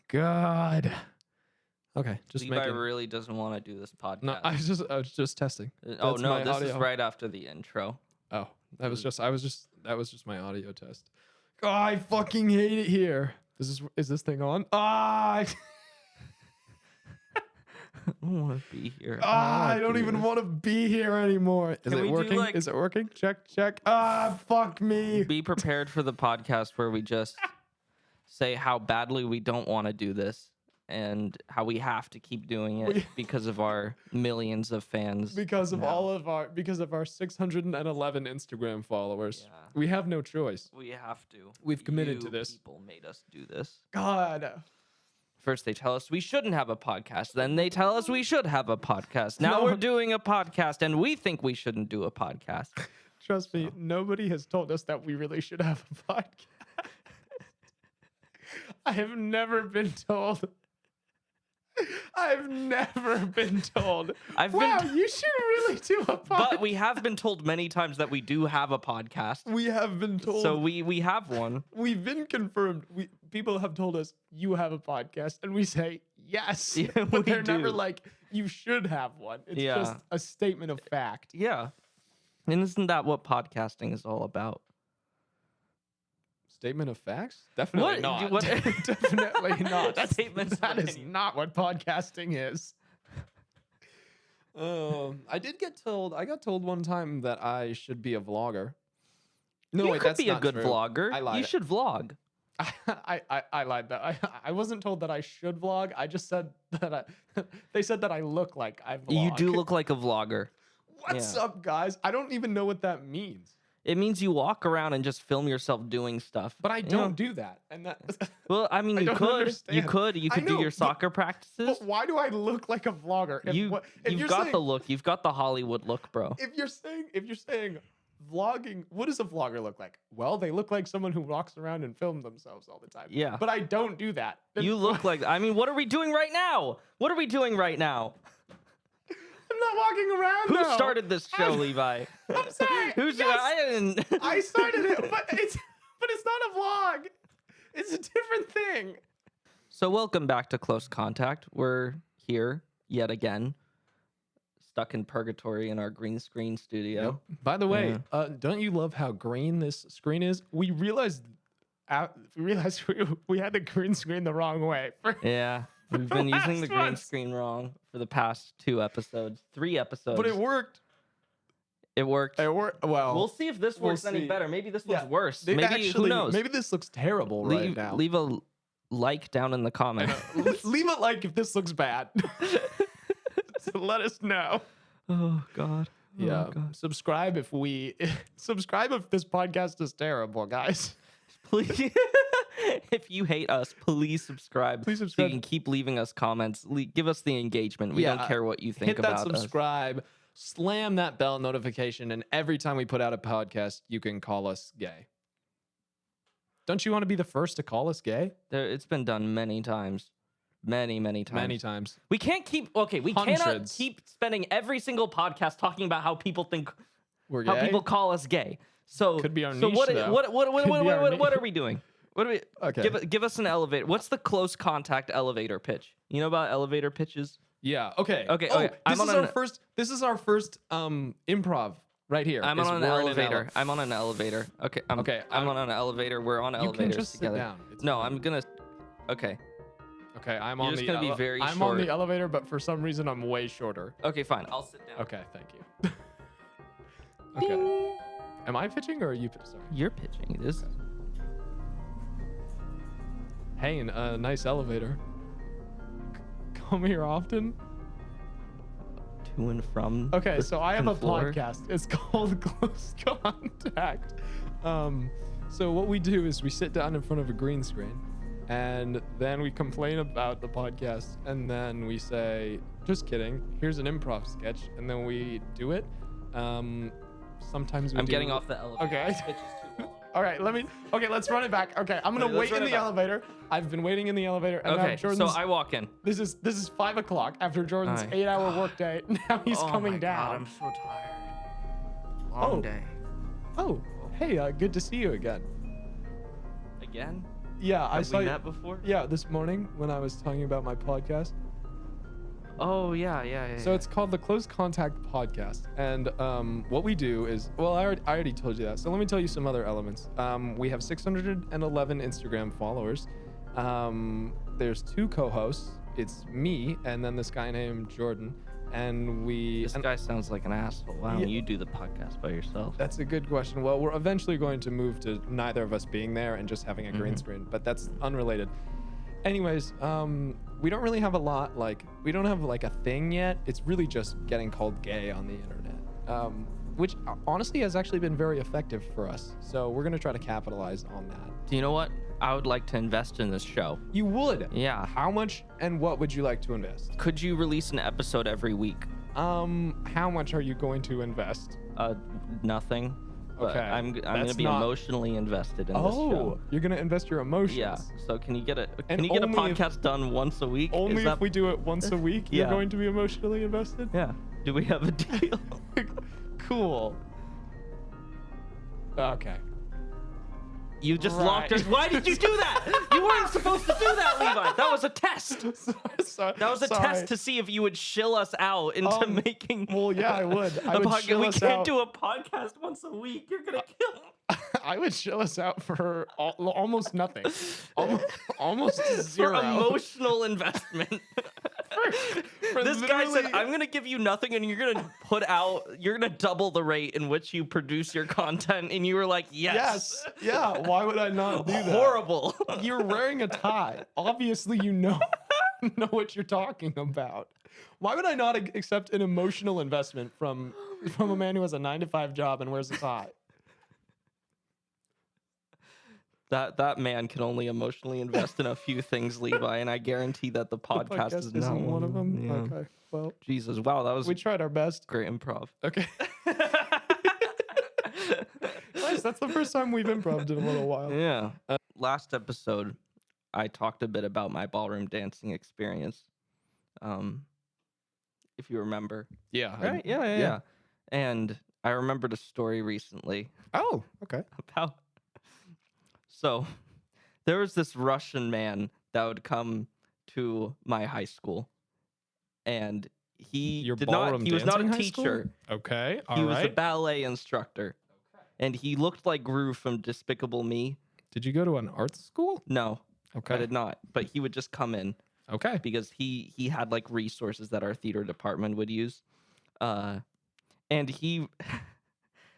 God. Okay, just Levi making. really doesn't want to do this podcast. No, I was just testing. Oh That's no, my this audio. is right after the intro. Oh, that was just my audio test. Oh, I fucking hate it here. Is this thing on? I don't want to be here. I don't even want to be here anymore. Is it working? Is it working? Check. Fuck me. Be prepared for the podcast where we just say how badly we don't want to do this and how we have to keep doing it because of our millions of fans. Because of our 611 Instagram followers. Yeah. We have no choice. We have to. We've committed to this. People made us do this. God. First they tell us we shouldn't have a podcast. Then they tell us we should have a podcast. Now we're doing a podcast and we think we shouldn't do a podcast. Trust me, nobody has told us that we really should have a podcast. I have never been told. I've never been told. You should really do a podcast. But we have been told many times that we do have a podcast. We have been told. So we have one. We've been confirmed. People have told us you have a podcast, and we say yes. Yeah, but they're never like, you should have one. It's just a statement of fact. Yeah. And isn't that what podcasting is all about? Statement of facts? Definitely not. Definitely not. That is not what podcasting is. I got told one time that I should be a vlogger. No, you wait, could that's be a not good true. vlogger. I lied. You should vlog. I lied. I wasn't told that I should vlog. I just said that they said that I look like I vlog. You do look like a vlogger. What's up, guys? I don't even know what that means. It means you walk around and just film yourself doing stuff. But I don't do that. And that. Well, I mean, you could. Understand. You could do your soccer practices. But why do I look like a vlogger? You've got the look. You've got the Hollywood look, bro. If you're saying vlogging, what does a vlogger look like? Well, they look like someone who walks around and films themselves all the time. Yeah. But I don't do that. You look like. I mean, what are we doing right now? What are we doing right now? I'm not walking around. Who started this show, Levi? I'm sorry. I started it, but it's not a vlog. It's a different thing. So welcome back to Close Contact. We're here yet again, stuck in purgatory in our green screen studio. Yep. By the way, don't you love how green this screen is? We realized we had the green screen the wrong way. Yeah. We've been using the green screen wrong for the past 3 episodes. But it worked. It worked. Well, we'll see if this works any better. Maybe this looks worse. Maybe who knows? Maybe this looks terrible right now. Leave a like down in the comments. Leave a like if this looks bad. So let us know. Oh God. Yeah. Oh, God. Subscribe if this podcast is terrible, guys. Please. If you hate us, please subscribe. Please so subscribe. you can keep leaving us comments. Give us the engagement. We don't care what you think about us. Hit that subscribe, slam that bell notification, and every time we put out a podcast, you can call us gay. Don't you want to be the first to call us gay? It's been done many times. Many times. Many times. We can't keep... Okay, we cannot keep spending every single podcast talking about how people think... We're gay? How people call us gay. So, could be our niche, what are we doing? What do we... Okay. Give us an elevator. What's the close contact elevator pitch? You know about elevator pitches? Yeah. Okay. Okay. This is our first improv right here. I'm on an elevator. I'm on an elevator. Okay. I'm on an elevator. We're on elevators you can just together. Sit down. No, I'm gonna. Okay. Okay. I'm You're on just the. gonna be very short. I'm on the elevator, but for some reason I'm way shorter. Okay, fine. I'll sit down. Okay. Thank you. Okay. Am I pitching or are you? Sorry. You're pitching. It is. Hey, nice elevator. Come here often. To and from. Okay, so I have a floor. podcast. It's called Close Contact. So what we do is we sit down in front of a green screen, and then we complain about the podcast, and then we say, "Just kidding. Here's an improv sketch," and then we do it. Sometimes I'm getting off the elevator. Okay. This pitch is too long. All right, let's run it back. Okay, I'm gonna wait in the elevator. I've been waiting in the elevator. And Okay, now Jordan's, so I walk in. This is 5 o'clock after Jordan's 8-hour workday. Now he's coming down. God, I'm so tired. Long day. Oh, hey, good to see you again. again? Yeah, I Have saw we you. met before? Yeah, this morning when I was talking about my podcast. Oh yeah. So it's called the Close Contact Podcast, and what we do is, well, I already told you that. So let me tell you some other elements. We have 611 Instagram followers. There's 2 co-hosts. It's me and then this guy named Jordan, and This guy sounds like an asshole. Why don't you do the podcast by yourself? That's a good question. Well, we're eventually going to move to neither of us being there and just having a green screen, but that's unrelated. Anyways, we don't really have a lot, we don't have like a thing yet. It's really just getting called gay on the internet, which honestly has actually been very effective for us. So we're going to try to capitalize on that. Do you know what? I would like to invest in this show. You would? Yeah. How much and what would you like to invest? Could you release an episode every week? How much are you going to invest? Nothing. But Okay. I'm gonna be emotionally invested in this show. You're gonna invest your emotions. Yeah. So can you get a And podcast done once a week? Only if we do it once a week, you're Yeah. going to be emotionally invested? Yeah. Do we have a deal? Cool. Okay. You just locked us. Why did you do that? You weren't supposed to do that, Levi. That was a test. That was a test to see if you would shill us out into making. Well, yeah, I would. I would podcast. shill We us can't out. do a podcast once a week. You're gonna kill. I would shill us out for almost nothing. Almost zero. For emotional investment. For This guy said, literally- I'm gonna give you nothing and you're gonna double the rate in which you produce your content. And you were like, Yes. Yeah. Why would I not do that? Horrible. You're wearing a tie. Obviously, you know what you're talking about. Why would I not accept an emotional investment from a man who has a 9-to-5 job and wears a tie? That man can only emotionally invest in a few things, Levi, and I guarantee that the podcast is not isn't one of them. Yeah. Okay. Well, Jesus, wow, that was we tried our best. great improv. Okay. Nice. That's the first time we've improv'd in a little while. Yeah. Last episode, I talked a bit about my ballroom dancing experience. If you remember. Yeah. Right? Yeah. And I remembered a story recently Oh, okay. about. So, there was this Russian man that would come to my high school, and he was not a teacher. Okay. He was a ballet instructor, and he looked like Gru from Despicable Me. Did you go to an art school? No, Okay. I did not. But he would just come in Okay. because he had like resources that our theater department would use, and he.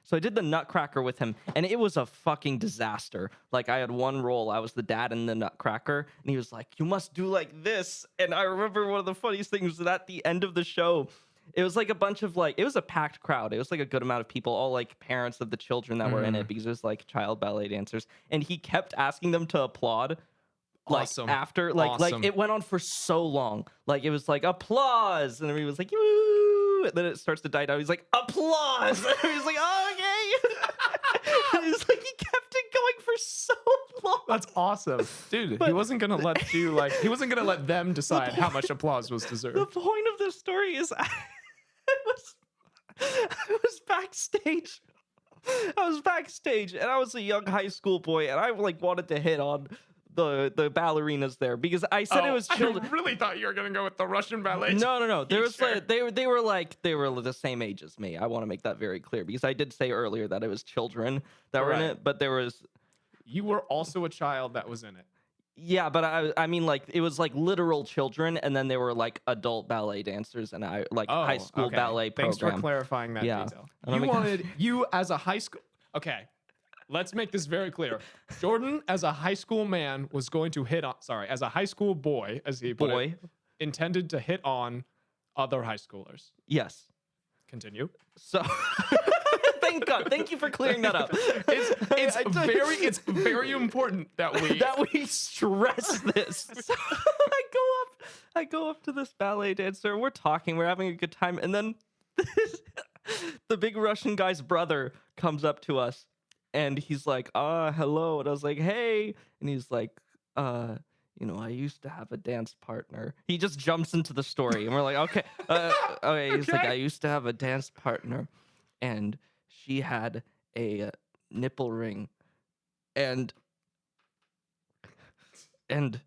So I did the Nutcracker with him, and it was a fucking disaster. Like, I had one role. I was the dad in the Nutcracker, and he was like, you must do like this. And I remember one of the funniest things was that at the end of the show, it was like a bunch of it was a packed crowd. It was like a good amount of people, all like parents of the children that were in it, because it was like child ballet dancers. And he kept asking them to applaud. Like Awesome. After, Awesome. it went on for so long. Like, it was like, applause. And everybody was like, woo. And then it starts to die down. He's like, applause. And he's like, oh, okay. And he's like, he kept it going for so long. That's awesome. Dude, he wasn't going to let you, he wasn't going to let them decide how much applause was deserved. The point of this story is I was backstage. I was backstage, and I was a young high school boy, and I wanted to hit on the ballerinas there because I said it was children. I really thought you were going to go with the Russian ballet. No. There was teacher. they were the same age as me. I want to make that very clear because I did say earlier that it was children that were in Right. it, but there was. You were also a child that was in it. Yeah, but I mean, it was literal children, and then they were adult ballet dancers, and high school okay. ballet program. Thanks for clarifying that Yeah. detail. And I'm You like- wanted you as a high school. Okay, let's make this very clear. Jordan, as a high school man, was going to hit on. Sorry, as a high school boy, as he put it, intended to hit on other high schoolers. Yes. Continue. So. Thank God. Thank you for clearing that up. It's very important that we stress this. So I go up to this ballet dancer. We're talking. We're having a good time, and then the big Russian guy's brother comes up to us, and he's like, hello. And I was like, hey. And he's like, I used to have a dance partner. He just jumps into the story, and we're like, okay. Okay. He's like, I used to have a dance partner, and she had a nipple ring, and and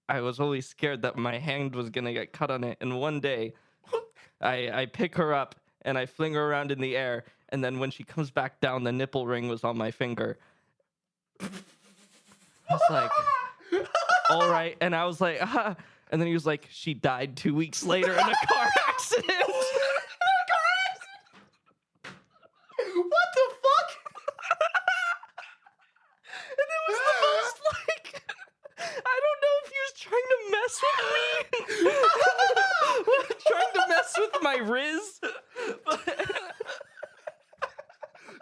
I was always scared that my hand was gonna get cut on it. And one day, I pick her up and I fling her around in the air, and then when she comes back down, the nipple ring was on my finger. I was like, all right, and I was like, ah. And then he was like, she died 2 weeks later in a car accident. What the fuck? And it was the most like, I don't know if he was trying to mess with me, trying to mess with my Riz.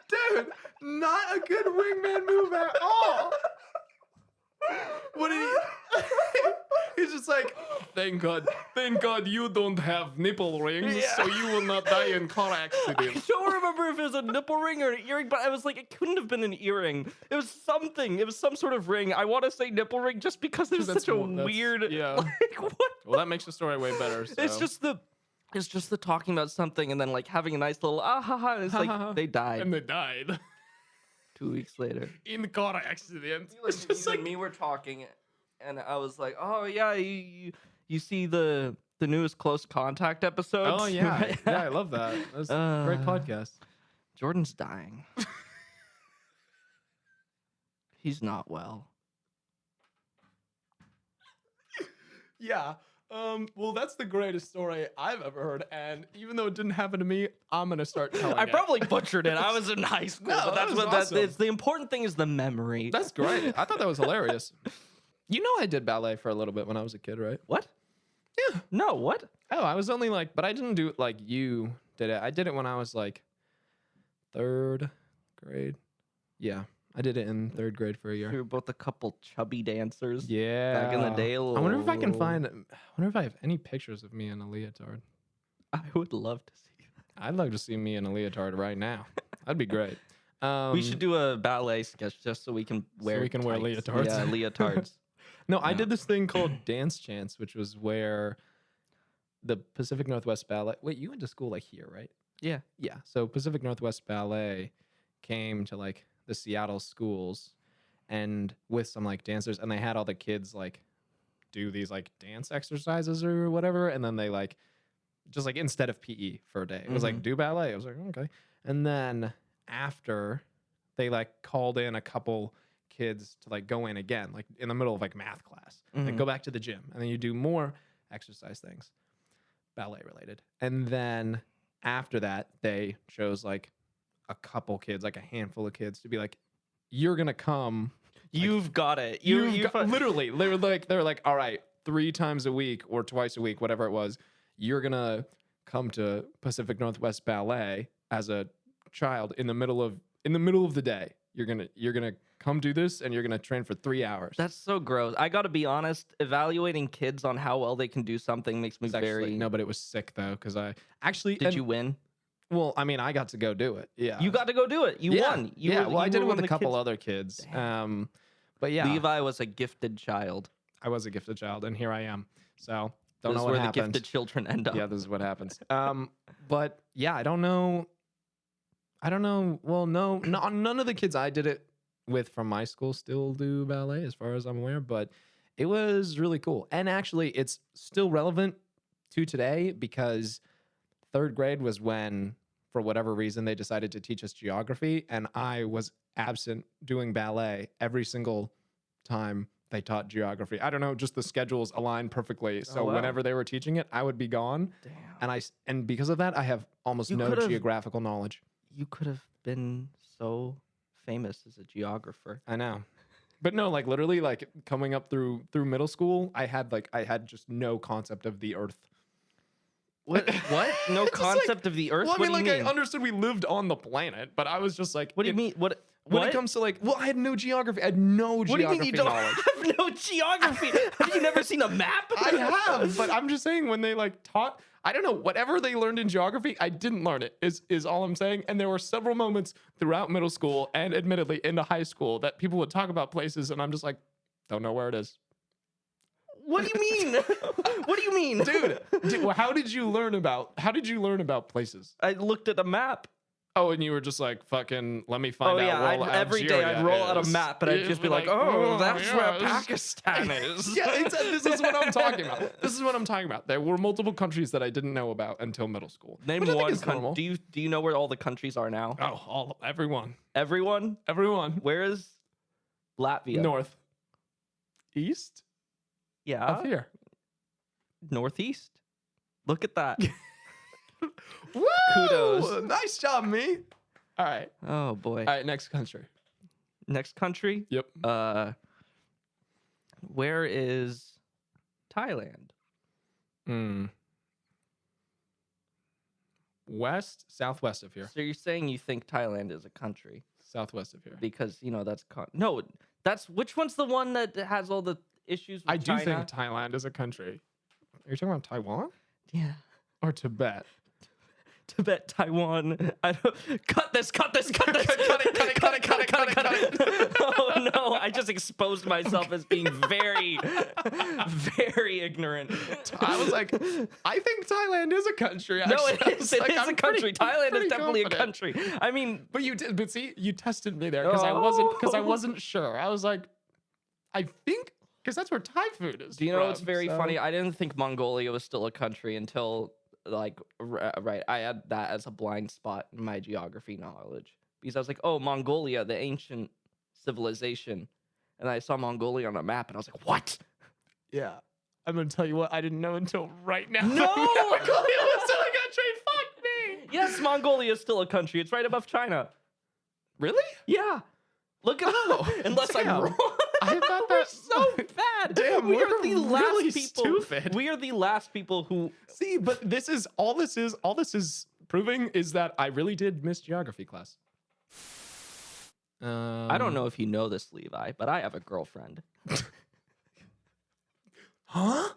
Dude, not a good wingman move at all. What did he? He's just like, thank God you don't have nipple rings, so you will not die in car I accident. don't remember if it was a nipple ring or an earring, but I was like, it couldn't have been an earring. It was something. It was some sort of ring. I want to say nipple ring just because there's such a weird. Yeah. Like, what? Well, that makes the story way better. So. It's just the talking about something and then like having a nice little ah ha ha. And it's like they died. And they died 2 weeks later. in the car accident. It's just like me were talking, and I was like, oh yeah, you see the newest Close Contact episodes? Oh yeah, Right? yeah, I love that. That's a great podcast. Jordan's dying. He's not well. Yeah. Well, that's the greatest story I've ever heard, and even though it didn't happen to me, I'm gonna start telling I it. probably butchered it. I was in high school, No, but that that's was what awesome. it's the important thing is the memory. That's great. I thought that was hilarious. You know, I did ballet for a little bit when I was a kid, right? What? Yeah. No, what? Oh, I was only like, but I didn't do it like you did it. I did it when I was like 3rd grade. Yeah, I did it in 3rd grade for a We year. were both a couple chubby dancers. Yeah. Back in the day. I wonder if I can find. I wonder if I have any pictures of me in a leotard. I would love to see that. I'd love to see me in a leotard right now. That'd be great. We should do a ballet sketch just so we can wear wear tights. leotards. Yeah, leotards. No, I Yeah. did this thing called Dance Chance, which was where the Pacific Northwest Ballet. Wait, you went to school like here, right? Yeah. Yeah. So Pacific Northwest Ballet came to like the Seattle schools and with some like dancers, and they had all the kids like do these like dance exercises or whatever, and then they like just like instead of PE for a day, it was like do ballet. I was like, okay. And then after they like called in a couple kids to like go in again, like in the middle of like math class, like go back to the gym, and then you do more exercise things, ballet related. And then after that, they chose like a couple kids, like a handful of kids, to be like, you're gonna come. You've got it. Literally, they were like, all right, 3 times a week or twice a week, whatever it was, you're gonna come to Pacific Northwest Ballet as a child in the middle of the day. You're gonna come do this, and you're gonna train for 3 hours. That's so gross. I gotta be honest. Evaluating kids on how well they can do something makes me It's actually, very. no, but it was sick though, because I actually Did you win? Well, I mean, I got to go do it. Yeah, You got to go do it. You won. I did it with a the couple kids. other kids. But yeah, Levi was a gifted child. I was a gifted child, and here I am. So This don't know is what where happened. the gifted children end up. Yeah, this is what happens. But yeah, I don't know. Well, no, none of the kids I did it with from my school still do ballet, as far as I'm aware. But it was really cool, and actually, it's still relevant to today because 3rd grade was when, for whatever reason, they decided to teach us geography, and I was absent doing ballet every single time they taught geography. I don't know, just the schedules aligned perfectly. So wow. whenever they were teaching it, I would be gone. Damn. And because of that, I have almost no geographical knowledge. You could have been so famous as a geographer. I know. But no, like literally like coming up through middle school, I had just no concept of the earth. What? No concept of the earth? Well, I mean, what do you I understood we lived on the planet, but I was just like, What do you mean? What? When it comes to like, well, I had no geography. I had no geography What do you mean you don't knowledge. have no geography? Have you never seen a map? I have, but I'm just saying when they like taught, I don't know, whatever they learned in geography, I didn't learn it, is all I'm saying. And there were several moments throughout middle school and admittedly into high school that people would talk about places and I'm just like, don't know where it is. What do you mean? What do you mean? Dude, how did you learn about places? I looked at a map. Oh, and you were just like, fucking, let me find Oh yeah, out where every day I'd roll out a is." map, and I'd You'd just be be like, "Oh, that's where yes." Pakistan is." Yeah, this is what I'm talking about. This is what I'm talking about. There were multiple countries that I didn't know about until middle school. Name which I think one is normal. country. Do you know where all the countries are now? Oh, everyone. Everyone. Everyone. Where is Latvia? North. East? Yeah. Up here. Northeast. Look at that. Woo! Kudos. Nice job, me. All right. Oh boy. All right, next country. Next country. Yep. Where is Thailand? West, southwest of here. So you're saying you think Thailand is a country Southwest of here. because that's no. That's which one's the one that has all the issues with I do China? think Thailand is a country. Are you talking about Taiwan Yeah. or Tibet? Tibet, Taiwan. I don't cut this. Cut it. Oh no! I just exposed myself as being very, very ignorant. I was like, I think Thailand is a country. No, Actually. it is. It is a country. Thailand is definitely a country. I mean, but you did. But see, you tested me there because I wasn't sure. I was like, I think because that's where Thai food is. do you know what's from, very so- funny? I didn't think Mongolia was still a country until right. I had that as a blind spot in my geography knowledge because I was like, oh, Mongolia, the ancient civilization, and I saw Mongolia on a map, and I was like, what? Yeah. I'm gonna tell you what I didn't know until right now. No! Mongolia was still a country. Fuck me. Yes, Mongolia is still a country. It's right above China. Really? Yeah. Look it up. Oh, Unless I'm damn. wrong. I thought We're that so bad. Damn, we are we're the really last people. stupid. We are the last people who. See, but this is proving is that I really did miss geography class. I don't know if you know this, Levi, but I have a girlfriend. Huh?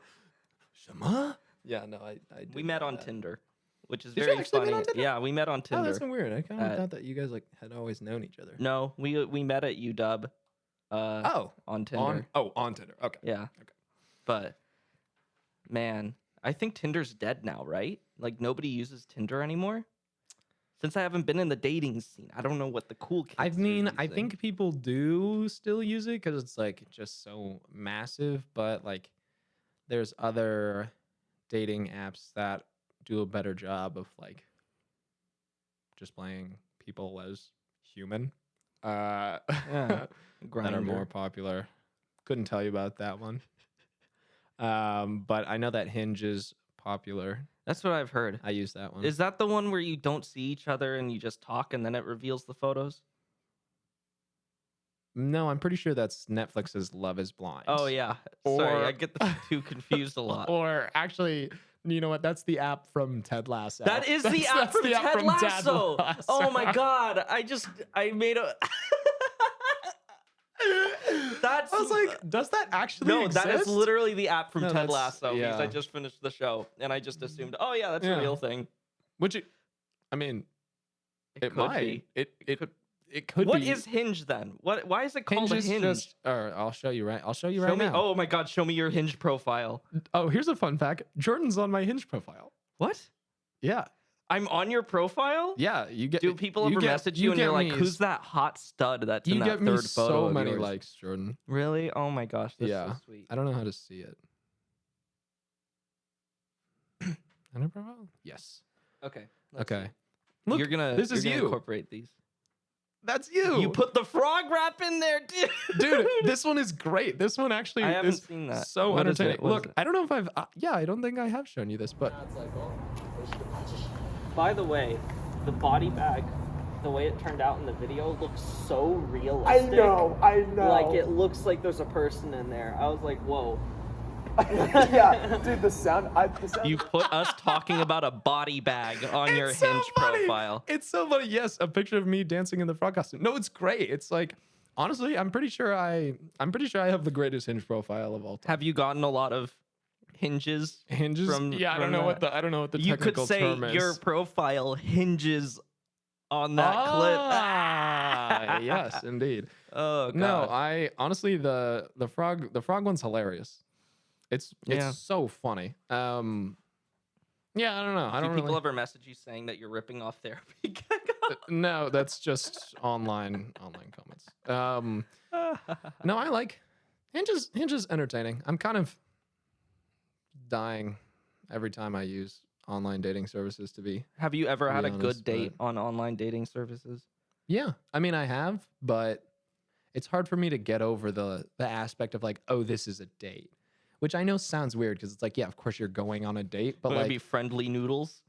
Shama? Yeah, no, I We met on Tinder, which is Did you very actually meet funny. on Tinder? Yeah, we met on Oh, Tinder. that's so weird. I kind of Uh, thought that you guys like had always known each other. No, we met at UW. Oh, On Tinder. on Tinder. Okay. Yeah. Okay. But man, I think Tinder's dead now, right? Like nobody uses Tinder anymore. Since I haven't been in the dating scene, I don't know what the cool kids I mean, are I using. think people do still use it because it's like just so massive, but like there's other dating apps that do a better job of like just playing people as human. Yeah. That are more Grindr. popular. Couldn't tell you about that one. But I know that Hinge is popular. That's what I've heard. I use that one. Is that the one where you don't see each other and you just talk and then it reveals the photos? No, I'm pretty sure that's Netflix's Love is Blind. Oh yeah. Sorry, Or- I get the two confused a lot. Or actually, you know what? That's the app from Ted Lasso. That is the app from Ted Lasso. Oh my god! I made a. That's. I was like, does that actually no, exist? that is literally the app from No, Ted that's- Lasso. Because I yeah. just finished the show and I just assumed, oh yeah, that's Yeah. a real thing. Which, I mean, it could might. be. It could What be. is Hinge then? Why is it called Hinge a is Hinge? just. Or I'll show you right. I'll show you Show right me. now. Oh my god! Show me your Hinge profile. Oh, here's a fun fact. Jordan's on my Hinge profile. What? Yeah. I'm on your profile. Yeah. You get. Do people you ever get- message you and get you're like, me "Who's that hot stud that's in You that get me third photo so of many yours?" likes, Jordan. Really? Oh my gosh, that's Yeah. so sweet. I don't know how to see it. Under profile? Yes. Okay. Okay. Look, you're gonna this is you're gonna you. incorporate these. That's you. You put the frog rap in there, dude. Dude, this one is great. This one actually I haven't is seen that. so What is it? entertaining. What is Look, it? I don't know if I've. Yeah, I don't think I have shown you this, but By the way, the body bag, the way it turned out in the video looks so realistic. I know. Like it looks like there's a person in there. I was like, whoa. Yeah, dude, the sound. You put us talking about a body bag on your It's so Hinge funny. profile. It's so funny. Yes, a picture of me dancing in the frog costume. No, it's great. It's like, honestly, I'm pretty sure I have the greatest Hinge profile of all time. Have you gotten a lot of hinges? Hinges? from- Yeah, I from don't know that? what the You could technical say term is. your profile hinges on that clip. Ah, yes, indeed. Oh god. No, I honestly the frog one's hilarious. It's Yeah. so funny. Yeah, I don't know. I Do don't people really... ever message you saying that you're ripping off therapy? No, that's just online comments. No, I like Hinge is entertaining. I'm kind of dying every time I use online dating services to be. Have you ever To be had a honest, good date but- on online dating services? Yeah, I mean I have, but it's hard for me to get over the aspect of like, oh, this is a date, which I know sounds weird because it's like, yeah, of course you're going on a date, but Would it like, be friendly noodles?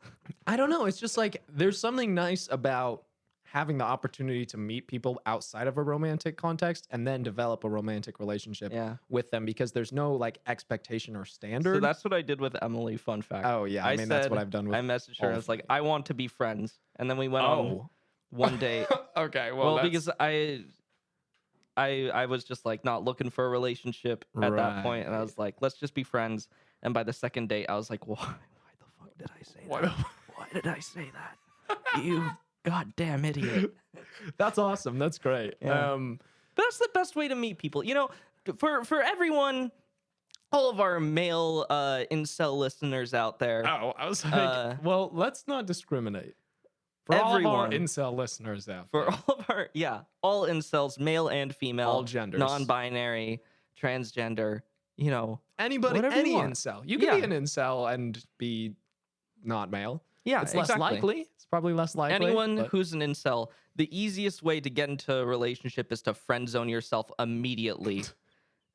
I don't know. It's just like there's something nice about having the opportunity to meet people outside of a romantic context and then develop a romantic relationship Yeah. with them because there's no like expectation or standard. So that's what I did with Emily. Fun fact. Oh yeah, I mean that's what I've done with. I messaged her. all I was of like, mine. I want to be friends, and then we went on Oh, one date. okay. Well, because I was just like not looking for a relationship at that point, and I was like, let's just be friends. And by the second date, I was like, why the fuck did I say that? Why did I say that? You goddamn idiot. That's awesome. That's great. Yeah. But that's the best way to meet people. You know, for everyone, all of our male incel listeners out there. Oh, I was like, well, let's not discriminate. For all of our everyone. incel listeners out For there. all of our, all incels, male and female, All genders. non-binary, transgender, you know. Anybody, whatever you any want. incel. You can be Yeah. an incel and be not male. Yeah, It's less likely. It's probably less likely. Anyone but- who's an incel, the easiest way to get into a relationship is to friend zone yourself immediately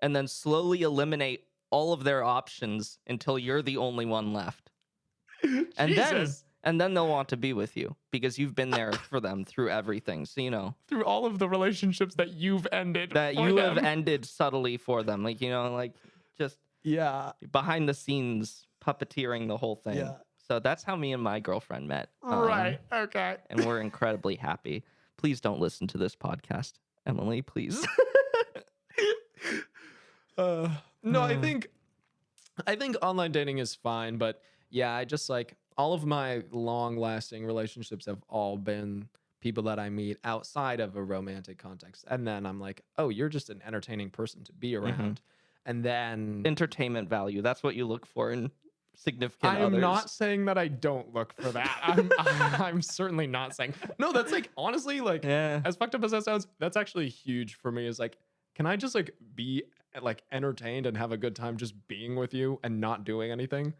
and then slowly eliminate all of their options until you're the only one left. Jesus. And then they'll want to be with you because you've been there for them through everything. So, you know, through all of the relationships that you've ended. that for you them. have ended subtly for them. Like, you know, like just Yeah. behind the scenes puppeteering the whole thing. Yeah. So that's how me and my girlfriend met. Right. Okay. And we're incredibly happy. Please don't listen to this podcast, Emily, please. No, I think online dating is fine, but yeah, I just like all of my long-lasting relationships have all been people that I meet outside of a romantic context, and then I'm like, oh, you're just an entertaining person to be around, and then Entertainment value. That's what you look for in significant I am others. not saying that I don't look for that. I'm certainly not saying no. That's like honestly like Yeah. as fucked up as that sounds, that's actually huge for me. Is like, can I just like be like entertained and have a good time just being with you and not doing anything?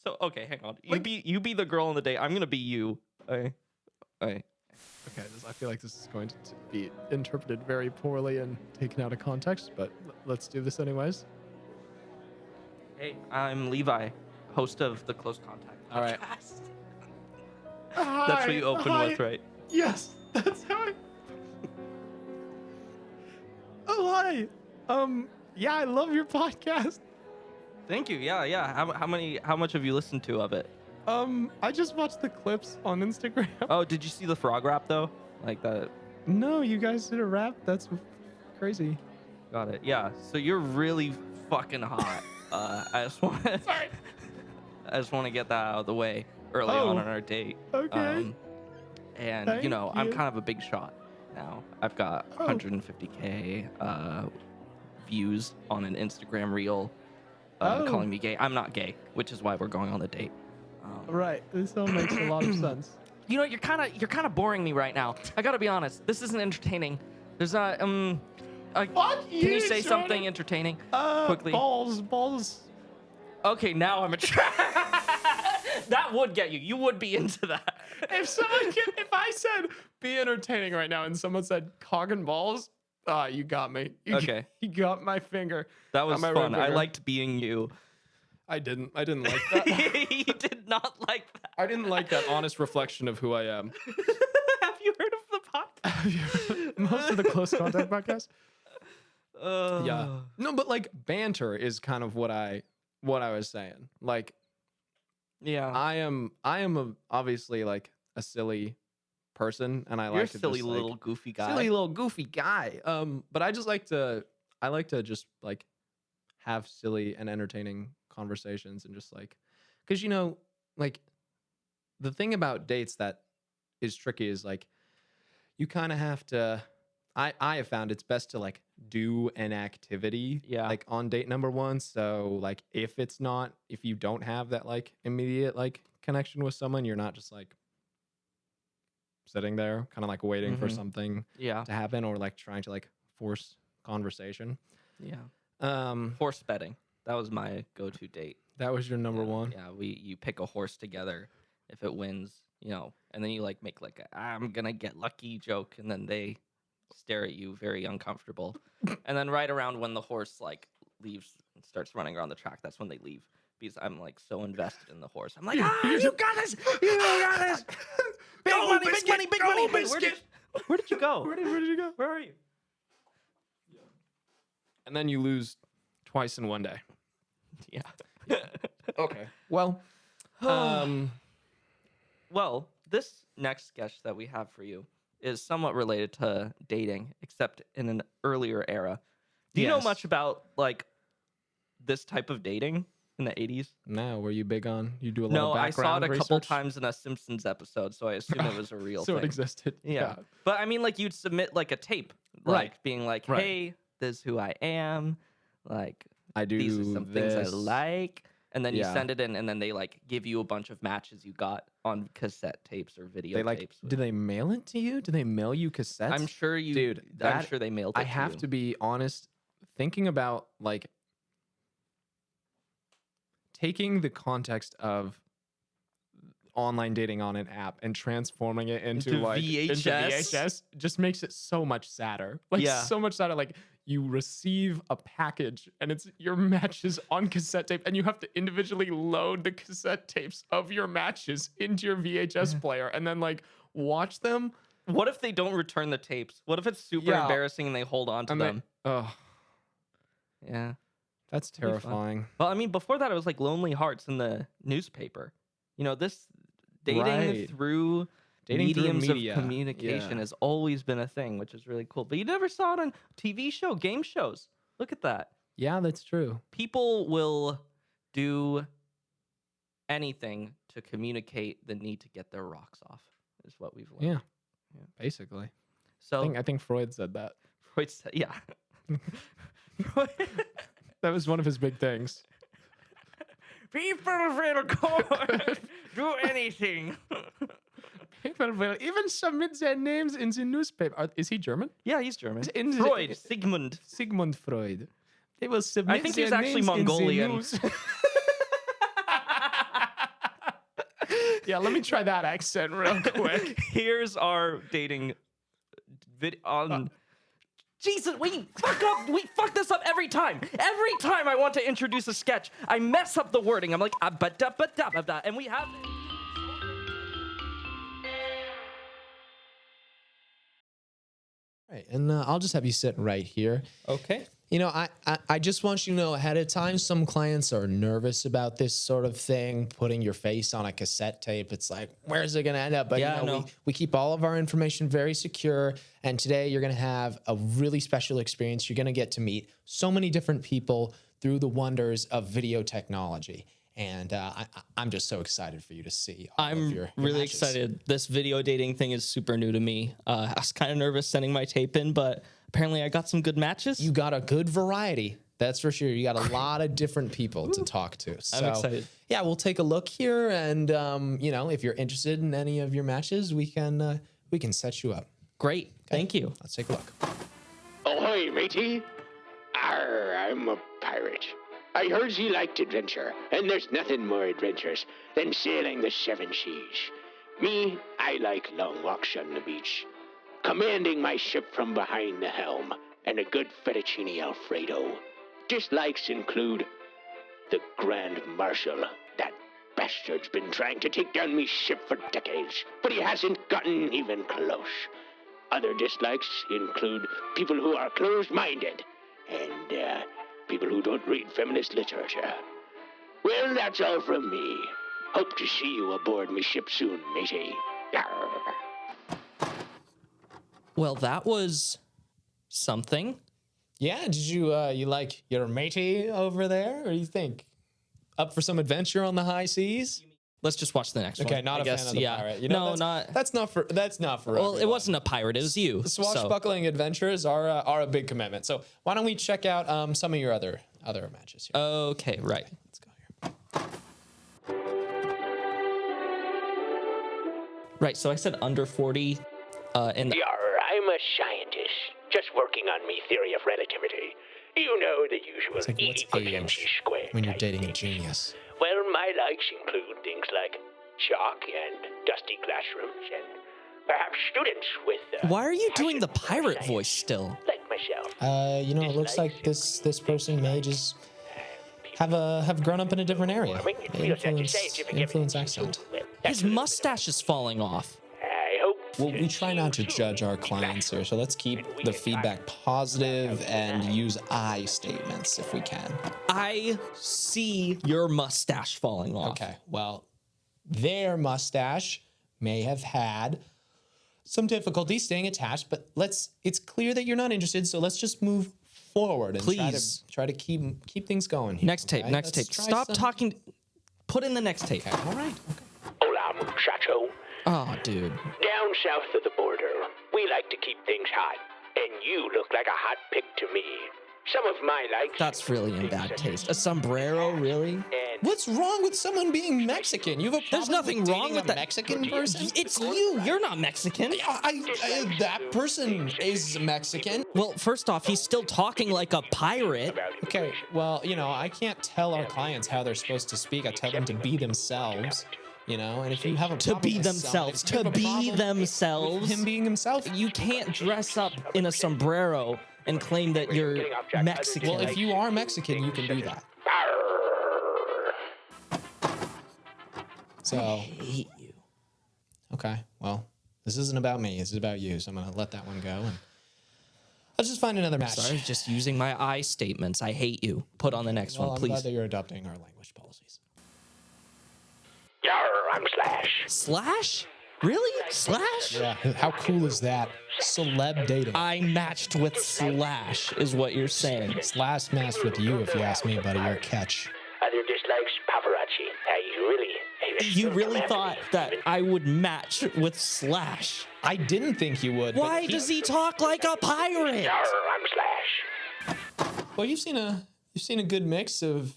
So okay, hang on. Like- You be the girl on the date. I'm gonna be you. Okay. Okay, I feel like this is going to be interpreted very poorly and taken out of context, but let's do this anyways. Hey, I'm Levi, host of the Close Contact. All right. Podcast. That's what you open with, right? Yes, that's how I. Oh hi. Yeah, I love your podcast. Thank you. Yeah. How much have you listened to of it? I just watched the clips on Instagram. Oh, did you see the frog rap though? Like that. No, you guys did a rap. That's crazy. Got it. Yeah. So you're really fucking hot. I just want to. Sorry. I just want to get that out of the way early Oh, on our date. okay. And Thank you know, I'm you. kind of a big shot now. I've got Oh. 150K views on an Instagram reel Oh. calling me gay. I'm not gay, which is why we're going on the date. Right. This all makes a lot of sense. You know, you're kind of boring me right now. I gotta be honest. This isn't entertaining. There's not Fuck Can you say something entertaining quickly? Balls. Okay, now I'm that would get you. You would be into that. If I said be entertaining right now and someone said cock and balls, you got me. Okay. You got my finger. That was on my fun. red I finger. liked being you. I didn't like that. You did not like that. I didn't like that honest reflection of who I am. Have you heard of the podcast? Most of the Close Contact podcast. Uh, Yeah. No, but like banter is kind of what I was saying. Like Yeah. I am obviously like a silly person, and I You're a like to silly just, like, little goofy guy. silly little goofy guy. But I like to just like have silly and entertaining conversations and just like, because you know, like the thing about dates that is tricky is like you kind of have to. I have found it's best to like do an activity, Yeah. like on date number one. So like if you don't have that like immediate like connection with someone, you're not just like sitting there, kind of like waiting for something Yeah. to happen, or like trying to like force conversation. Yeah. Horse betting. That was my go-to date. That was your number one. Yeah, you pick a horse together. If it wins, and then you like make like a I'm gonna get lucky joke, and then they stare at you very uncomfortable. And then right around when the horse like leaves and starts running around the track, that's when they leave because I'm like so invested in the horse. I'm like, you got this, you got this. Big money, big money, big money. Where did you go? Where did you go? Where are you? And then you lose twice in one day. Yeah. Okay. Well, well, this next sketch that we have for you is somewhat related to dating, except in an earlier era. Do you know Yes. much about like this type of dating in the 80s? no, were you big on? You do a lot No, of I background saw it a couple research? times in a Simpsons episode, so I assume it was a real So thing. it existed. Yeah. But I mean, like you'd submit like a tape, like Right. being like, Right. hey, this is who I am. Like, I do these are some things I this. like. And then you Yeah. send it in, and then they like give you a bunch of matches you got on cassette tapes or video They like. tapes. Do they mail it to you? Do they mail you cassettes? I'm sure you, Dude, I'm that- sure they mailed it I have you. to be honest. Thinking about like taking the context of online dating on an app and transforming it into Into like VHS? VHS just makes it so much sadder. Like Yeah. so much sadder. Like you receive a package and it's your matches on cassette tape, and you have to individually load the cassette tapes of your matches into your VHS player and then like watch them. What if they don't return the tapes? What if it's super Yeah. embarrassing and they hold on to And them? Oh, Yeah. that's be fun. terrifying. Well, I mean, before that, it was like Lonely Hearts in the newspaper. This dating Right. through Dating through mediums media. of communication Yeah. has always been a thing, which is really cool. But you never saw it on TV show, game shows. Look at that. Yeah, that's true. People will do anything to communicate the need to get their rocks off, is what we've learned. Yeah. Yeah. Basically. So I think Freud said that. Freud said, yeah. That was one of his big things. People will do anything. People will even submit their names in the newspaper. Is he German? Yeah, he's German. In the- Freud, Sigmund. Sigmund Freud. They will submit think their he's actually names in the Mongolian. news. Yeah, let me try that accent real quick. Here's our dating on. Jesus, we fuck up. We fuck this up every time. Every time I want to introduce a sketch, I mess up the wording. I'm like, and we have. Right, and I'll just have you sit right here. Okay. You know, I just want you to know ahead of time, some clients are nervous about this sort of thing, putting your face on a cassette tape. It's like, where's it going to end up? But Yeah, you know, I know. we keep all of our information very secure. And today you're going to have a really special experience. You're going to get to meet so many different people through the wonders of video technology. And I'm just so excited for you to see all of I'm your really matches. excited. This video dating thing is super new to me. I was kind of nervous sending my tape in, but apparently I got some good matches. You got a good variety. That's for sure. You got a lot of different people to talk to. So, excited. Yeah, we'll take a look here, and you know, if you're interested in any of your matches, we can set you up. Great. Thank you. Let's take a look. Ahoy, matey! Arr, I'm a pirate. I heard ye liked adventure, and there's nothing more adventurous than sailing the seven seas. Me, I like long walks on the beach, commanding my ship from behind the helm, and a good fettuccine Alfredo. Dislikes include the Grand Marshal. That bastard's been trying to take down me ship for decades, but he hasn't gotten even close. Other dislikes include people who are closed-minded and people who don't read feminist literature. Well, that's all from me. Hope to see you aboard me ship soon, matey. Yarr. Well, that was something. Yeah, did you like your matey over there? Or do you think up for some adventure on the high seas? Let's just watch the next one. Okay, not I a guess, fan of the yeah. pirate. You know, No, not. That's not for. Well, it everyone. wasn't a pirate. It was you. Swashbuckling adventures are a big commitment. So why don't we check out some of your other matches here? Okay, right. Let's go here. Right, so I said under 40, and I'm a scientist, just working on me theory of relativity. You know, the usual It's like, E what's equals MC age squared when you're type dating a things. genius? Well, my likes include things like chalk and dusty classrooms and perhaps students with... why are you doing the passion for pirate science, voice still? like myself. You know, it looks like this person may just have grown up in a different area. Influence accent. His mustache is falling off. I hope... Well, we try not to judge our clients here, so let's keep the feedback positive and use I statements if we can. I see your mustache falling off. Okay, well, their mustache may have had some difficulty staying attached, but it's clear that you're not interested, so let's just move forward and Please. try to keep things going here. Next tape, okay? next Let's tape. try Stop some- talking. Put in the next tape. Okay, all right. Hola, muchacho. Oh, dude. Down south of the border, we like to keep things hot. And you look like a hot pick to me. Some of my likes... That's really in bad taste. A sombrero, really? And What's wrong with someone being Mexican? You have a There's problem nothing wrong dating with a that. Mexican person? It's you. You're not Mexican. That person is Mexican. Well, first off, he's still talking like a pirate. Okay, well, you know, I can't tell our clients how they're supposed to speak. I tell them to be themselves, you know, and if you have a To problem be with themselves. if you have To a be problem themselves. with him being himself. You can't dress up in a sombrero and claim that you're Mexican. Well, if you are Mexican, you can do that. So, hate you. okay, well, this isn't about me. This is about you. So I'm gonna let that one go, and I'll just find another match. Sorry, just using my I statements. I hate you. Put on the next Well, one, I'm please. glad that you're adopting our language policies. Yar, I'm Slash. Slash? Really? Slash? Yeah, how cool is that? Celeb dating. I matched with Slash, is what you're saying. Last match with you, if you ask me, buddy. You're a catch. Other dislikes, paparazzi. You really thought that I would match with Slash? I didn't think you would. but Why does he talk like a pirate? Yar, I'm Slash. Well, you've seen a good mix of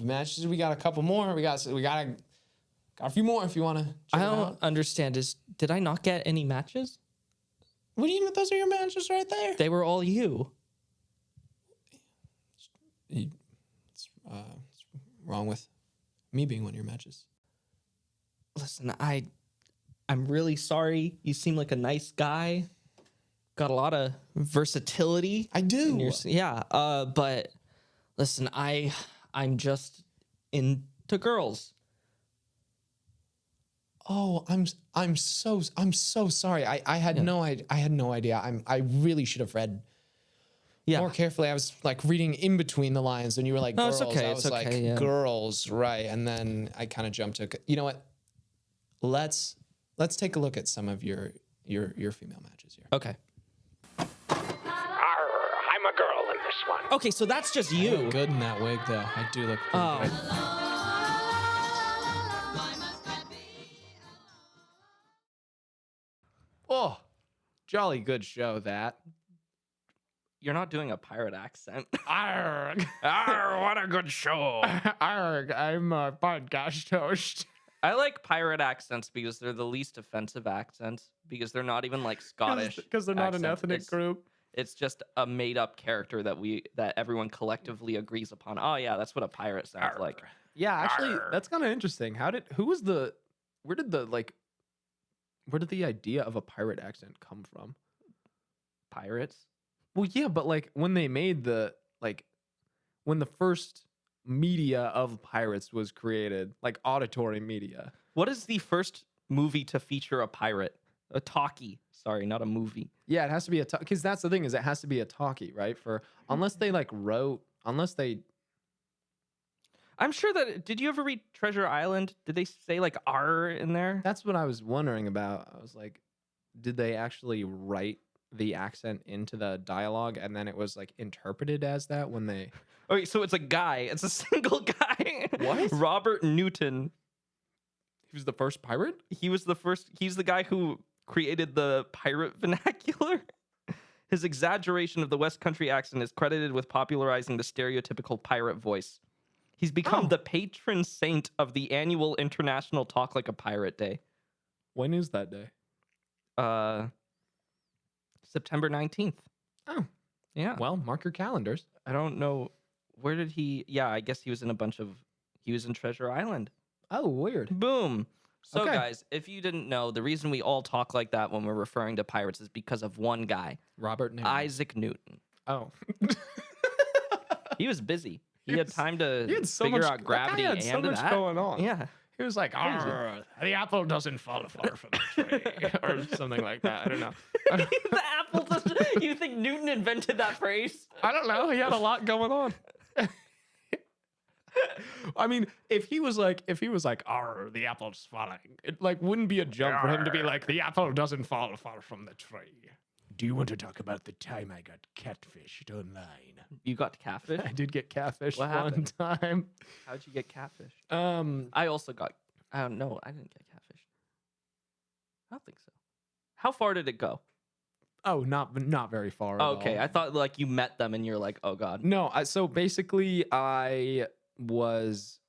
matches. We got a couple more. We got a few more if you want to. I don't understand. Did I not get any matches? What do you mean? Those are your matches right there. They were all you. What's wrong with me being one of your matches? Listen, I'm really sorry. You seem like a nice guy. Got a lot of versatility. I do. But listen, I'm just into girls. Oh, I'm so sorry. I had no idea. I really should have read more carefully. I was like reading in between the lines when you were like No, girls. it's okay. I It's was okay, like yeah. girls, right? And then I kind of jumped to, you know what? Let's take a look at some of your female matches here. Okay. Arr, I'm a girl in this one. Okay, so that's just You you. look good in that wig, though. I do look pretty Oh. good. Oh, jolly good show that. You're not doing a pirate accent. Arg. Arr, what a good show. Arg, I'm a podcast host. I like pirate accents because they're the least offensive accents because they're not even like Scottish. Because they're not an accents. ethnic group. It's just a made up character that everyone collectively agrees upon. Oh yeah, that's what a pirate sounds like. Yeah, actually, Arr. that's kind of interesting. Where did the idea of a pirate accent come from? Pirates? Well, yeah, but like when they made when the first media of pirates was created, like auditory media. What is the movie to feature a pirate? A talkie. Sorry, not a movie. Yeah, it has to be because that's the thing is it has to be a talkie, right? Unless they I'm sure that. Did you ever read Treasure Island? Did they say like R in there? That's what I was wondering about. I was like, did they actually write the accent into the dialogue and then it was like interpreted as that when they... Okay, so it's a guy. It's a single guy. What? Robert Newton. He was the first pirate? He was the first. He's the guy who created the pirate vernacular. His exaggeration of the West Country accent is credited with popularizing the stereotypical pirate voice. He's become the patron saint of the annual International Talk Like a Pirate Day. When is that day? September 19th. Oh, Yeah. well, mark your calendars. I don't know. Where did he? Yeah, I guess he was in he was in Treasure Island. Oh, weird. Boom. So, Okay. guys, if you didn't know, the reason we all talk like that when we're referring to pirates is because of one guy, Robert Newton. Isaac Newton. Oh. He was busy. He had time to He had so figure much, out gravity that guy had so and much that. going on. Yeah. He was like, "Arr, the apple doesn't fall far from the tree," or something like that. I don't know. The apple doesn't. You think Newton invented that phrase? I don't know. He had a lot going on. I mean, if he was like, "Arr, the apple's falling," it like wouldn't be a jump for him to be like, "The apple doesn't fall far from the tree." Do you want to talk about the time I got catfished online? You got catfish? I did get catfished What one happened? time. How'd you get catfish? Um, I also got. I don't know. I didn't get catfish. I don't think so. How far did it go? oh, not very far. At Okay, all. I thought like you met them and you're like, oh god. No, so basically I was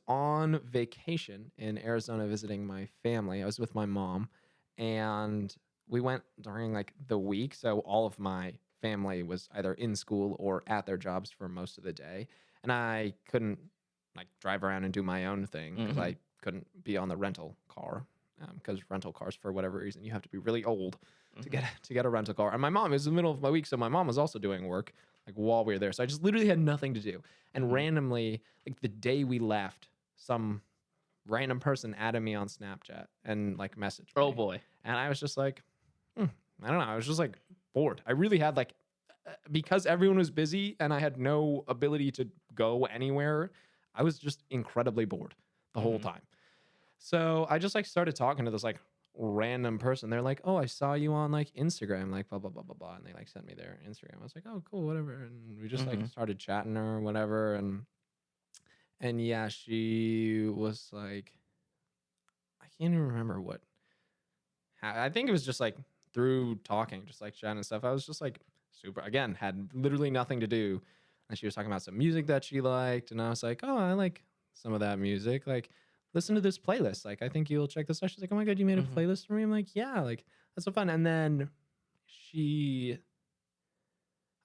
on vacation in Arizona visiting my family. I was with my mom, and we went during like the week, so all of my family was either in school or at their jobs for most of the day, and I couldn't like drive around and do my own thing because I couldn't be on the rental car because rental cars, for whatever reason, you have to be really old to get a rental car. And my mom, it was the middle of my week, so my mom was also doing work like while we were there. So I just literally had nothing to do. And randomly, like the day we left, some random person added me on Snapchat and like messaged me. Oh boy. And I was just like, I don't know. I was just like bored. I really had like, because everyone was busy and I had no ability to go anywhere, I was just incredibly bored the whole time. So I just like started talking to this like random person. They're like, "Oh, I saw you on like Instagram, like blah blah blah blah blah," and they like sent me their Instagram. I was like, "Oh, cool, whatever." And we just like started chatting or whatever. And yeah, she was like, I can't even remember what. I think it was just like through talking, just like chatting and stuff. I was just like super. Again, had literally nothing to do, and she was talking about some music that she liked, and I was like, "Oh, I like some of that music, like." Listen to this playlist. Like, I think you'll check this out. She's like, "Oh my God, you made a playlist for me?" I'm like, "Yeah, like, that's so fun." And then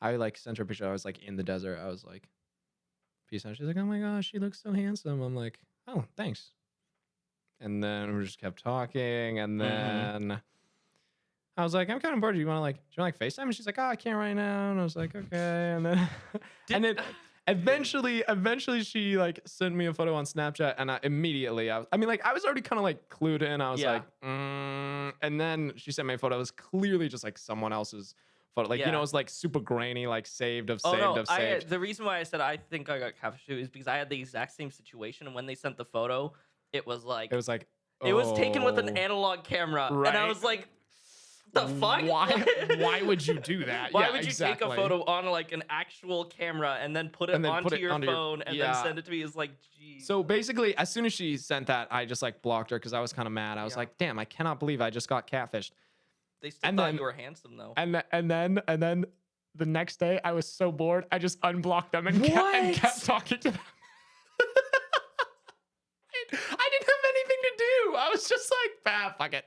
I like sent her a picture. I was like in the desert. I was like, "Peace out." She's like, "Oh my gosh, she looks so handsome." I'm like, "Oh, thanks." And then we just kept talking. And then I was like, "I'm kind of bored. Do you want to like FaceTime?" And she's like, "Oh, I can't right now." And I was like, "Okay." And then, eventually she like sent me a photo on Snapchat, and I was already kind of like clued in. I was like, and then she sent me a photo. It was clearly just like someone else's photo. Like, you know, it was like super grainy, like saved. The reason why I said I think I got catfished is because I had the exact same situation, and when they sent the photo, it was taken with an analog camera, and I was like, the fuck? Why would you do that? Why would you take a photo on like an actual camera and then put it onto your phone and then send it to me? Is like, geez. So basically, as soon as she sent that, I just like blocked her because I was kind of mad. I was like, damn, I cannot believe I just got catfished. They still thought you were handsome though. And then the next day, I was so bored, I just unblocked them and kept talking to them. I didn't have anything to do. I was just like, fuck it.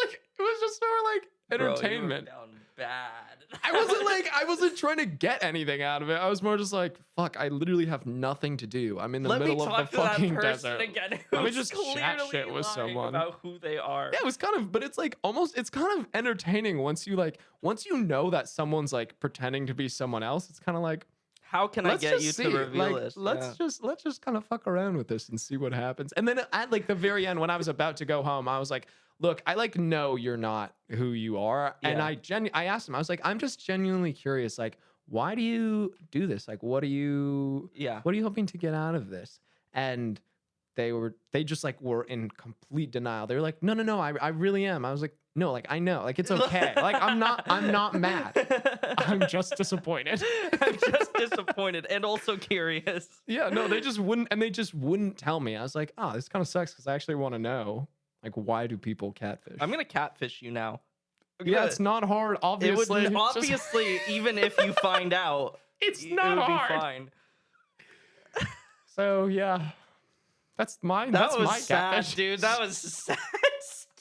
Like, it was just more like entertainment. Bro, you were down bad. I wasn't trying to get anything out of it. I was more just like, fuck, I literally have nothing to do. I'm in the middle of the fucking desert. Again, Let me just chat shit with someone about who they are. Yeah, it was kind of, but it's like almost, it's kind of entertaining once you know that someone's like pretending to be someone else. It's kind of like, how can I get you to reveal this? Let's just kind of fuck around with this and see what happens. And then at like the very end, when I was about to go home, I was like, look, I like know you're not who you are. And I asked him, I was like, I'm just genuinely curious. Like, why do you do this? Like, what are you hoping to get out of this? And they just like were in complete denial. They were like, no, I really am. I was like, no, like, I know, like, it's okay. Like, I'm not mad. I'm just disappointed. I'm just disappointed and also curious. Yeah, no, they just wouldn't tell me. I was like, oh, this kind of sucks because I actually want to know. Like, why do people catfish? I'm gonna catfish you now. Yeah, it's not hard. Obviously, it would obviously even if you find out, it's not hard. Be fine. So yeah, that's mine. That That's was my sad, catfish, dude. That was sad.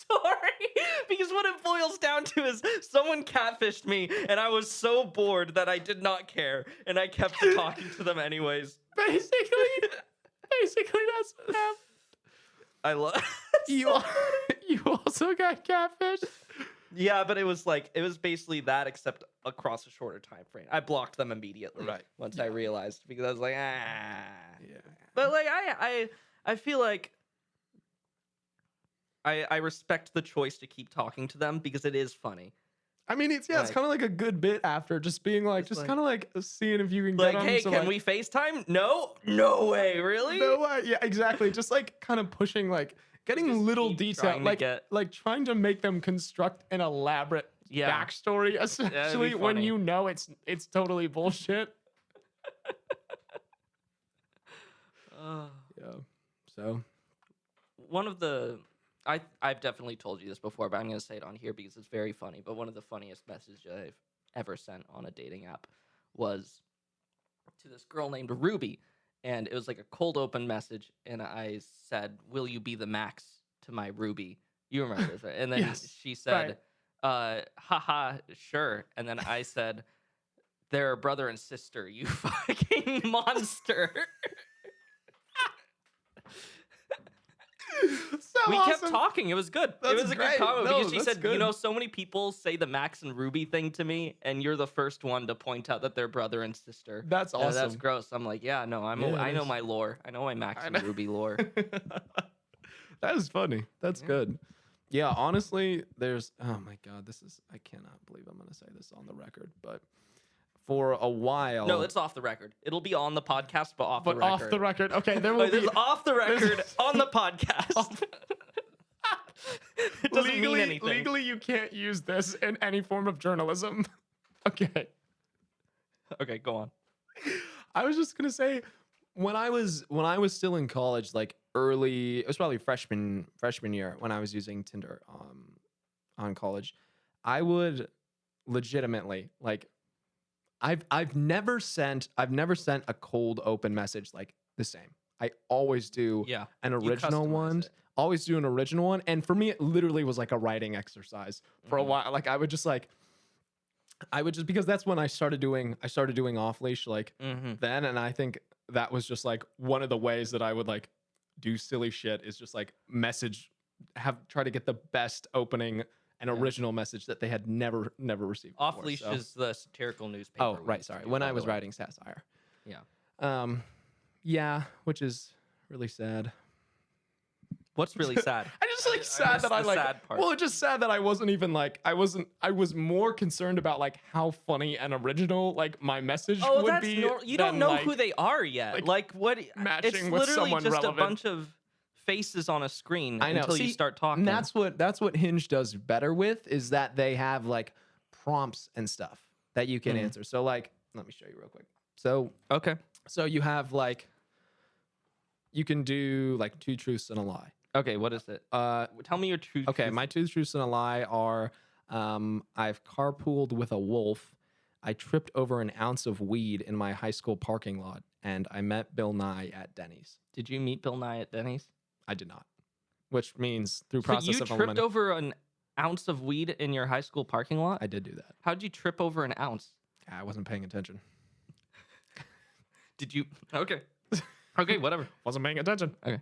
story because what it boils down to is someone catfished me and I was so bored that I did not care and I kept talking to them anyways. Basically, that's what happened. I love You also got catfished? Yeah, but it was basically that except across a shorter time frame. I blocked them immediately once I realized because I was like, ah. Yeah. But like I feel like I respect the choice to keep talking to them because it is funny. I mean, it's kind of like a good bit after just being like, just kind of like seeing if you can Like, get them. hey, so, can we FaceTime? No way, really? No way. Yeah, exactly. Just like kind of pushing, like getting Just little keep detail, trying to like trying to make them construct an elaborate backstory, especially when funny. you know it's totally bullshit. Yeah. So One of the I've definitely told you this before, but I'm gonna say it on here because it's very funny. But one of the funniest messages I've ever sent on a dating app was to this girl named Ruby, and it was like a cold open message, and I said, "Will you be the Max to my Ruby?" You remember this, right? And then Yes, she said, haha, sure. And then I said, "They're brother and sister, you fucking monster." so We awesome. kept talking. It was good. That's It was a great. good combo No, because she that's said, good. "You know, so many people say the Max and Ruby thing to me, and you're the first one to point out that they're brother and sister." That's awesome. That's gross. I'm like, yeah, no, I know my lore. I know my Max and Ruby lore. That is funny. That's good. Yeah, honestly, there's oh my god, I cannot believe I'm gonna say this on the record, but for a while. No, it's off the record. It'll be on the podcast, but off the record. Off the record. Okay, there will Wait, be this is off the record on the podcast. It doesn't mean anything. Legally, you can't use this in any form of journalism. Okay. Okay, go on. I was just gonna say, when I was still in college, like early, it was probably freshman year when I was using Tinder on college, I would legitimately like, I've never sent a cold open message like the same. I always do an original one. Always do an original one. And for me, it literally was like a writing exercise for a while. Like I would just because that's when I started doing off leash then. And I think that was just like one of the ways that I would like do silly shit is just like try to get the best opening and original message that they had never received before. Off leash is the satirical newspaper. Oh, right. Sorry. When I was writing satire. Yeah. Yeah, which is really sad. What's really sad? I just like sad that I like. Sad part. Well, it's just sad that I wasn't even like I was more concerned about like how funny and original like my message would be. You don't know like, who they are yet. Like what? matching it's with literally someone just relevant. a bunch of faces on a screen I know. until you start talking. And that's what Hinge does better with is that they have like prompts and stuff that you can answer. So like, let me show you real quick. So okay. So you have like, you can do like 2 truths and a lie. Okay, what is it? Tell me your truth. Okay, my 2 truths and a lie are I've carpooled with a wolf, I tripped over an ounce of weed in my high school parking lot, and I met Bill Nye at Denny's. Did you meet Bill Nye at Denny's? I did not. Which means through process so you of tripped elimination. over an ounce of weed in your high school parking lot? I did do that. How'd you trip over an ounce? I wasn't paying attention. Did you? Okay. Okay, whatever. Wasn't paying attention. Okay.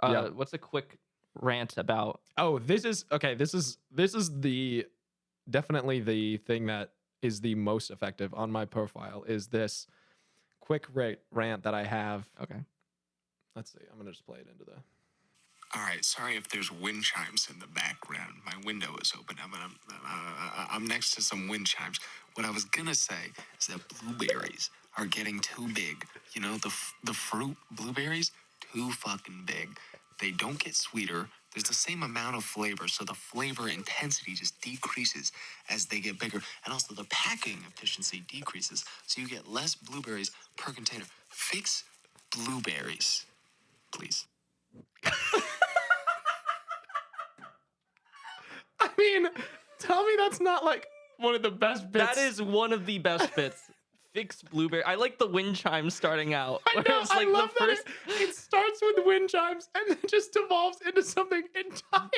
Yeah. What's a quick rant about? Oh, this is the definitely the thing that is the most effective on my profile is this quick rant that I have. Okay. Let's see. I'm gonna just play it into the. All right. Sorry if there's wind chimes in the background. My window is open. I'm next to some wind chimes. What I was gonna say is that blueberries are getting too big. You know, the fruit blueberries, too fucking big. They don't get sweeter. There's the same amount of flavor, so the flavor intensity just decreases as they get bigger. And also the packing efficiency decreases, so you get less blueberries per container. Fix blueberries, please. I mean, tell me that's not like one of the best bits. That is one of the best bits. Fix blueberry. I like the wind chime starting out. I know. It's like I love the that first. it starts starts with wind chimes and then just devolves into something entirely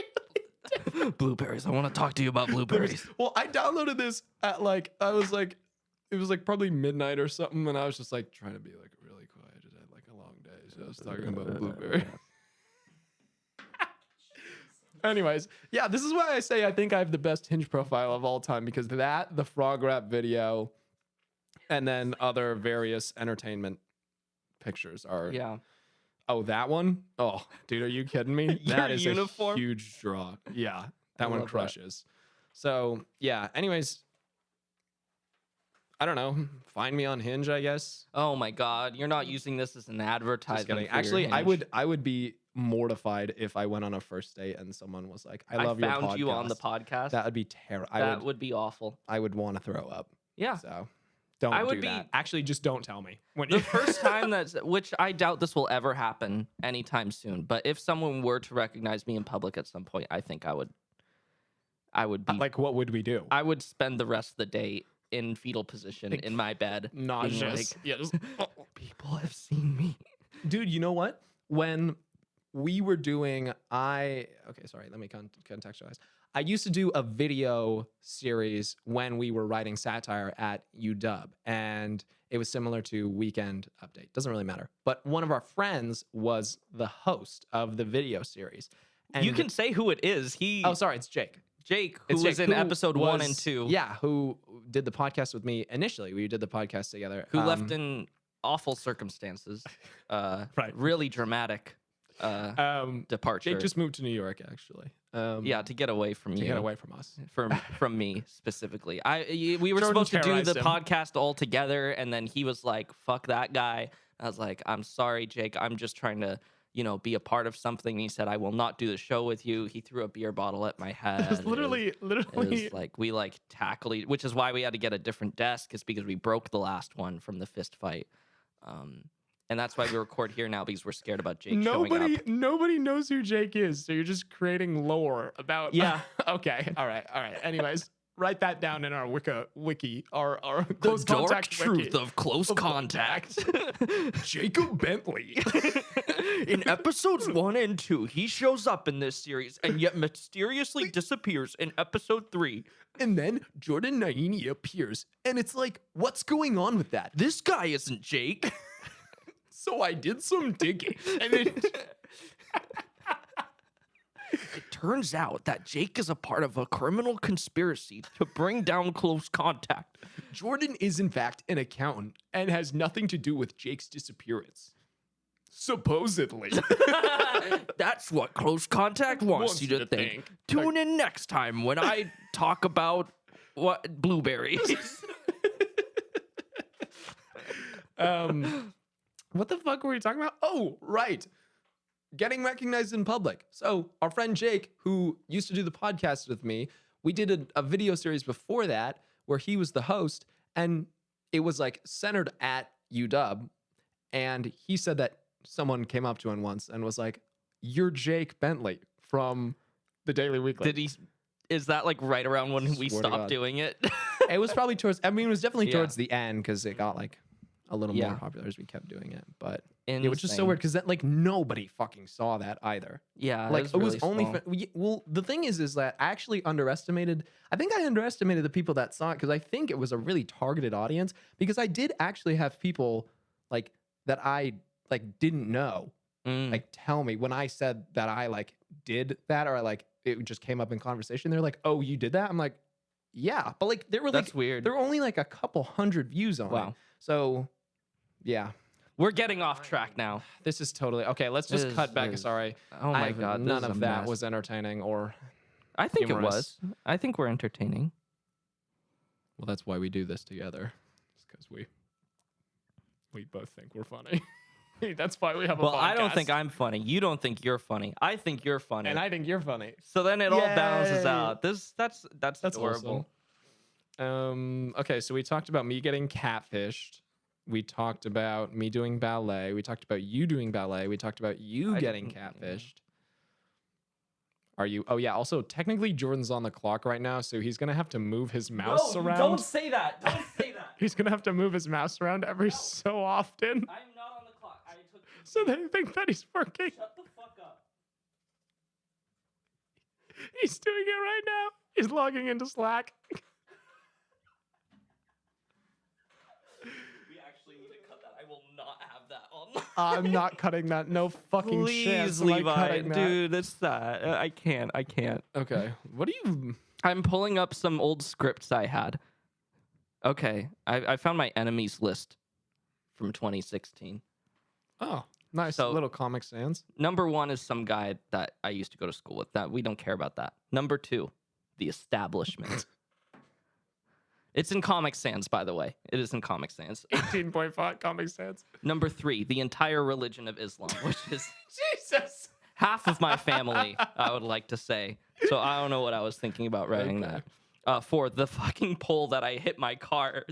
different. Blueberries. I want to talk to you about blueberries. Well, I downloaded this at it was like probably midnight or something, and I was just like trying to be like really quiet. I just had like a long day, so I was talking about blueberry. Anyways, yeah, this is why I say I think I have the best Hinge profile of all time, because that, the frog rap video, and then other various entertainment pictures are. Yeah. Oh, that one? Oh, dude, are you kidding me? Your That is uniform? a huge draw. Yeah, that I one love that. crushes. So, yeah, anyways, I don't know. Find me on Hinge, I guess. Oh my God, you're not using this as an Just advertisement. kidding. for your Actually, Hinge. I would be mortified if I went on a first date and someone was like, I love your podcast. found you on the podcast. That would be terrible. That would be awful. I would want to throw up. Yeah. So don't I would do be- that. Actually, just don't tell me. When The you first time which I doubt this will ever happen anytime soon, but if someone were to recognize me in public at some point, I think I would be like, what would we do? I would spend the rest of the day in fetal position in my bed. being Nauseous. like, Yes. people have seen me. Dude, you know what? When we were doing, let me contextualize. I used to do a video series when we were writing satire at UW, and it was similar to Weekend Update. Doesn't really matter. But one of our friends was the host of the video series. And You can say who it is. Oh, sorry, it's Jake. Jake, who It's was Jake, in who episode 1 was- and 2. Yeah, who did the podcast with me initially. We did the podcast together. Who left in awful circumstances. Right. Really dramatic departure. Jake just moved to New York, actually. yeah, to get away from to you. get away from us. from me specifically. We were Jordan supposed to do terrorized the him. podcast all together, and then he was like, "Fuck that guy." I was like, "I'm sorry, Jake. I'm just trying to, be a part of something." And he said, "I will not do the show with you." He threw a beer bottle at my head. It was literally. It was like we tackled, which is why we had to get a different desk, is because we broke the last one from the fist fight. And that's why we record here now, because we're scared about Jake showing up. Nobody knows who Jake is, so you're just creating lore about. Yeah. Okay. All right. Anyways, write that down in our wiki, our The close dark contact truth wiki. of close contact. Jacob Bentley. In episodes 1 and 2, he shows up in this series and yet mysteriously disappears in episode 3. And then Jordan Naini appears, and it's like, what's going on with that? This guy isn't Jake. So I did some digging, and it. It turns out that Jake is a part of a criminal conspiracy to bring down close contact. Jordan is in fact an accountant and has nothing to do with Jake's disappearance. Supposedly. That's what close contact wants you to think. Tune in next time when I talk about blueberries. What the fuck were we talking about? Oh, right. Getting recognized in public. So our friend Jake, who used to do the podcast with me, we did a video series before that where he was the host, and it was like centered at UW. And he said that someone came up to him once and was like, "You're Jake Bentley from the Daily Weekly." Is that like right around when we Swear to stopped God. doing it? It was probably it was definitely Yeah. towards the end, because it got like a little Yeah. more popular as we kept doing it. But it was just so Insane. weird, because that like nobody fucking saw that either. Yeah, Like it was really only small. well, the thing is that I actually underestimated the people that saw it, because I think it was a really targeted audience, because I did actually have people like that I like didn't know like tell me when I said that I like did that, or like it just came up in conversation. They're like, "Oh, you did that?" I'm like, "Yeah," but like there were That's like weird. there were only like a couple hundred views on it. Wow. So yeah, We're getting off track now. this is totally okay. Let's just This cut back. is- Sorry. Oh my God, this none is of a that mess. was entertaining or. I think humorous. it was. I think we're entertaining. Well, that's why we do this together. It's because we both think we're funny. That's why we have a Well, podcast. I don't think I'm funny. You don't think you're funny. I think you're funny. And I think you're funny. So then it all balances Yay. out. That's That's adorable. awesome. Okay, so we talked about me getting catfished. We talked about me doing ballet. We talked about you doing ballet. We talked about you getting catfished. Are you? Oh yeah. Also, technically, Jordan's on the clock right now, so he's gonna have to move his mouse around. Don't say that. Don't say that. He's gonna have to move his mouse around every so often. I'm not on the clock. I took So they think that he's working. Shut the fuck up. He's doing it right now. He's logging into Slack. We actually need to cut that. I will not have that on. I'm not cutting that. No fucking chance. Please, am I Levi, cutting that. dude, it's that. I can't. Okay. What do you? I'm pulling up some old scripts I had. Okay, I found my enemies list from 2016. Oh, nice. So- Little Comic Sans. Number 1 is some guy that I used to go to school with. That we don't care about that. Number 2, the establishment. It's in Comic Sans, by the way. It is in Comic Sans. 18.5 Comic Sans. Number 3, the entire religion of Islam, which is Jesus. half of my family, I would like to say. So I don't know what I was thinking about writing Okay. that. 4, the fucking pole that hit my car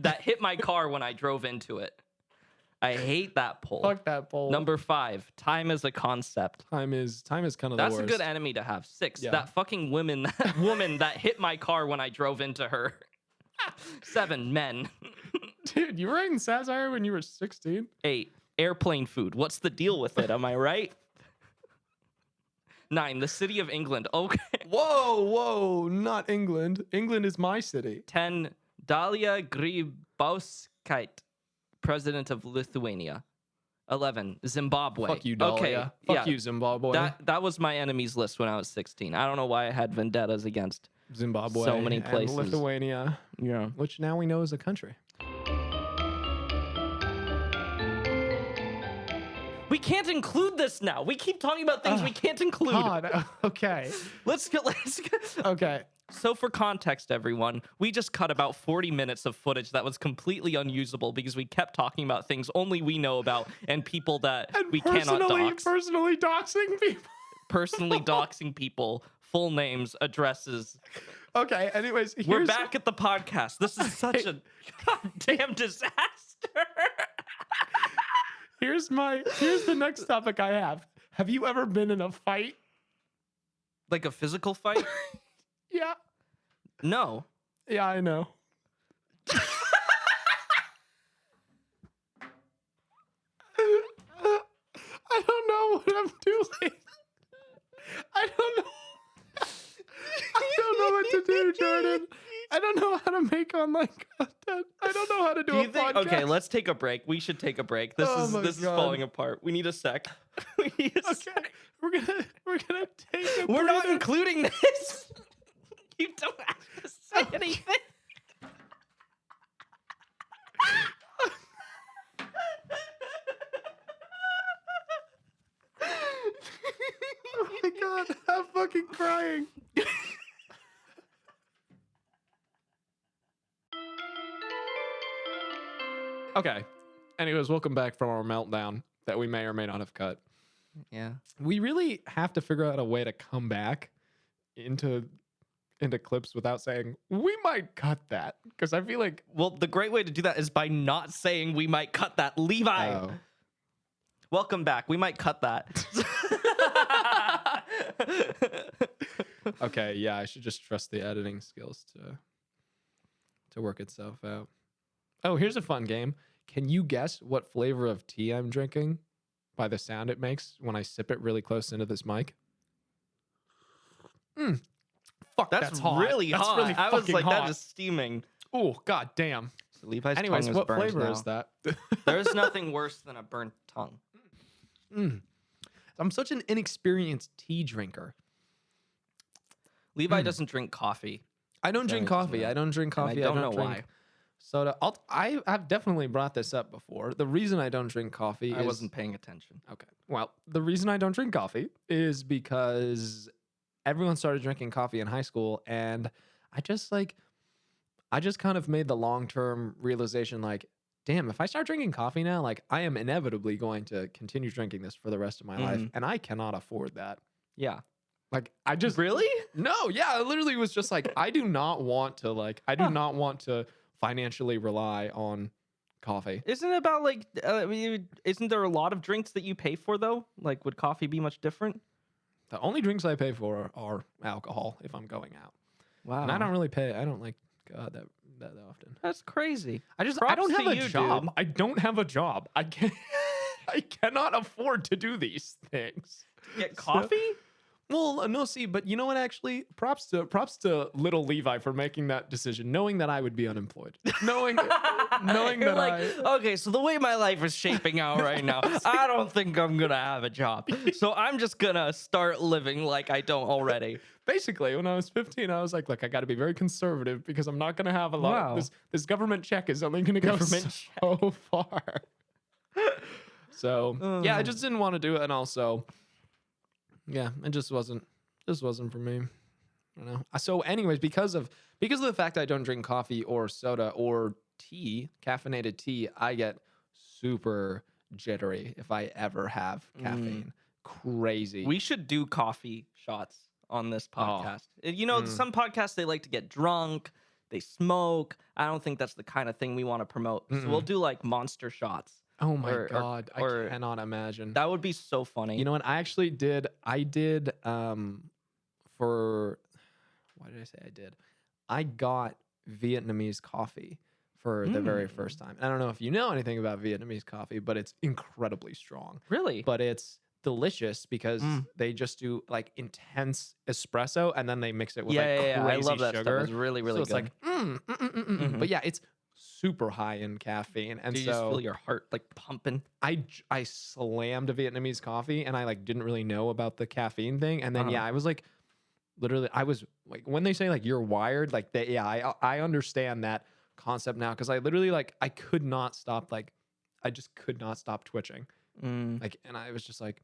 when I drove into it. I hate that pole. Fuck that poll. Number 5, time as a concept. Time is kind of the That's worst. a good enemy to have. 6, Yeah. that fucking woman that hit my car when I drove into her. 7, men. Dude, you were writing satire when you were 16? 8, airplane food. What's the deal with it? Am I right? 9, the city of England. Okay. Whoa, not England. England is my city. 10, Dalia Grybauskaite, president of Lithuania. 11, Zimbabwe. Fuck you, Dahlia. Okay, Fuck you, Zimbabwe. That was my enemies list when I was 16. I don't know why I had vendettas against Zimbabwe. so many and places. Lithuania, Yeah. which now we know is a country. We can't include this now. We keep talking about things we can't include. God, okay. Let's go. Okay. So for context, everyone, we just cut about 40 minutes of footage that was completely unusable because we kept talking about things only we know about and people that And we cannot dox. personally doxing people. Personally doxing people, full names, addresses. Okay, anyways, We're back at the podcast. This is such a goddamn disaster. Here's the next topic I have. Have you ever been in a fight? Like a physical fight? Yeah. No. Yeah, I know. I don't know what I'm doing. I don't know. I don't know what to do, Jordan. I don't know how to make online content. I don't know how to do a podcast. Okay, let's take a break. We should take a break. This Oh my is God. falling apart. We need a sec. We need a Okay, sec. we're gonna take a We're not breather. including this. You don't have to say anything. Oh my God, I'm fucking crying. Okay. Anyways, welcome back from our meltdown that we may or may not have cut. Yeah. We really have to figure out a way to come back into clips without saying we might cut that, because I feel like Well, the great way to do that is by not saying we might cut that. Levi, oh. welcome back. We might cut that. Okay, yeah, I should just trust the editing skills to work itself out. Oh, here's a fun game. Can you guess what flavor of tea I'm drinking by the sound it makes when I sip it really close into this mic? Fuck, That's hot. really That's hot. really I was fucking like, hot. that is steaming. Oh, god damn. So Levi's Anyways, tongue is what burned flavor now. is that? There's nothing worse than a burnt tongue. I'm such an inexperienced tea drinker. Levi doesn't drink coffee. I don't drink Sorry, coffee. yeah. I don't drink And coffee. I don't know drink why. soda. I have definitely brought this up before. The reason I don't drink coffee I is wasn't paying attention. okay. Well, the reason I don't drink coffee is because everyone started drinking coffee in high school, and I just kind of made the long-term realization, like, damn, if I start drinking coffee now, like, I am inevitably going to continue drinking this for the rest of my life, and I cannot afford that. Yeah. Like, I just Really? no, yeah, I literally was just like, I do not want to financially rely on coffee. Isn't it about like, isn't there a lot of drinks that you pay for though? Like, would coffee be much different? The only drinks I pay for are alcohol if I'm going out. Wow. And I don't really pay. I don't like God that often. That's crazy. I Props don't have to a you, job. dude. I don't have a job. I can't. I cannot afford to do these things. Get coffee? Well, no, see, but you know what? Actually, props to little Levi for making that decision, knowing that I would be unemployed, knowing You're that like, okay, so the way my life is shaping out right now, I don't think I'm gonna have a job. So I'm just gonna start living like I don't already. Basically, when I was 15, I was like, look, I got to be very conservative because I'm not gonna have a lot Wow. of this. This government check is only gonna go Government so far. So yeah, I just didn't want to do it, and also, yeah, it just wasn't for me. I don't know. So, anyways, because of the fact I don't drink coffee or soda or tea, caffeinated tea, I get super jittery if I ever have caffeine. Crazy. We should do coffee shots on this Oh. podcast. You know, some podcasts, they like to get drunk, they smoke. I don't think that's the kind of thing we want to promote. So we'll do like monster shots. Oh my or- god, or- I cannot imagine. That would be so funny. You know what? I did for why did I say I did? I got Vietnamese coffee for the very first time. I don't know if you know anything about Vietnamese coffee, but it's incredibly strong. Really? But it's delicious because they just do like intense espresso and then they mix it with like crazy I love that sugar. stuff. It's really, really so it's good. like but yeah, it's super high in caffeine, and Do you so just feel your heart like pumping? I slammed a Vietnamese coffee, and I like didn't really know about the caffeine thing, and then yeah, I was like, literally, I was like, when they say like you're wired, like that, yeah, I understand that concept now because I literally like I could not stop, like I just could not stop twitching, like, and I was just like,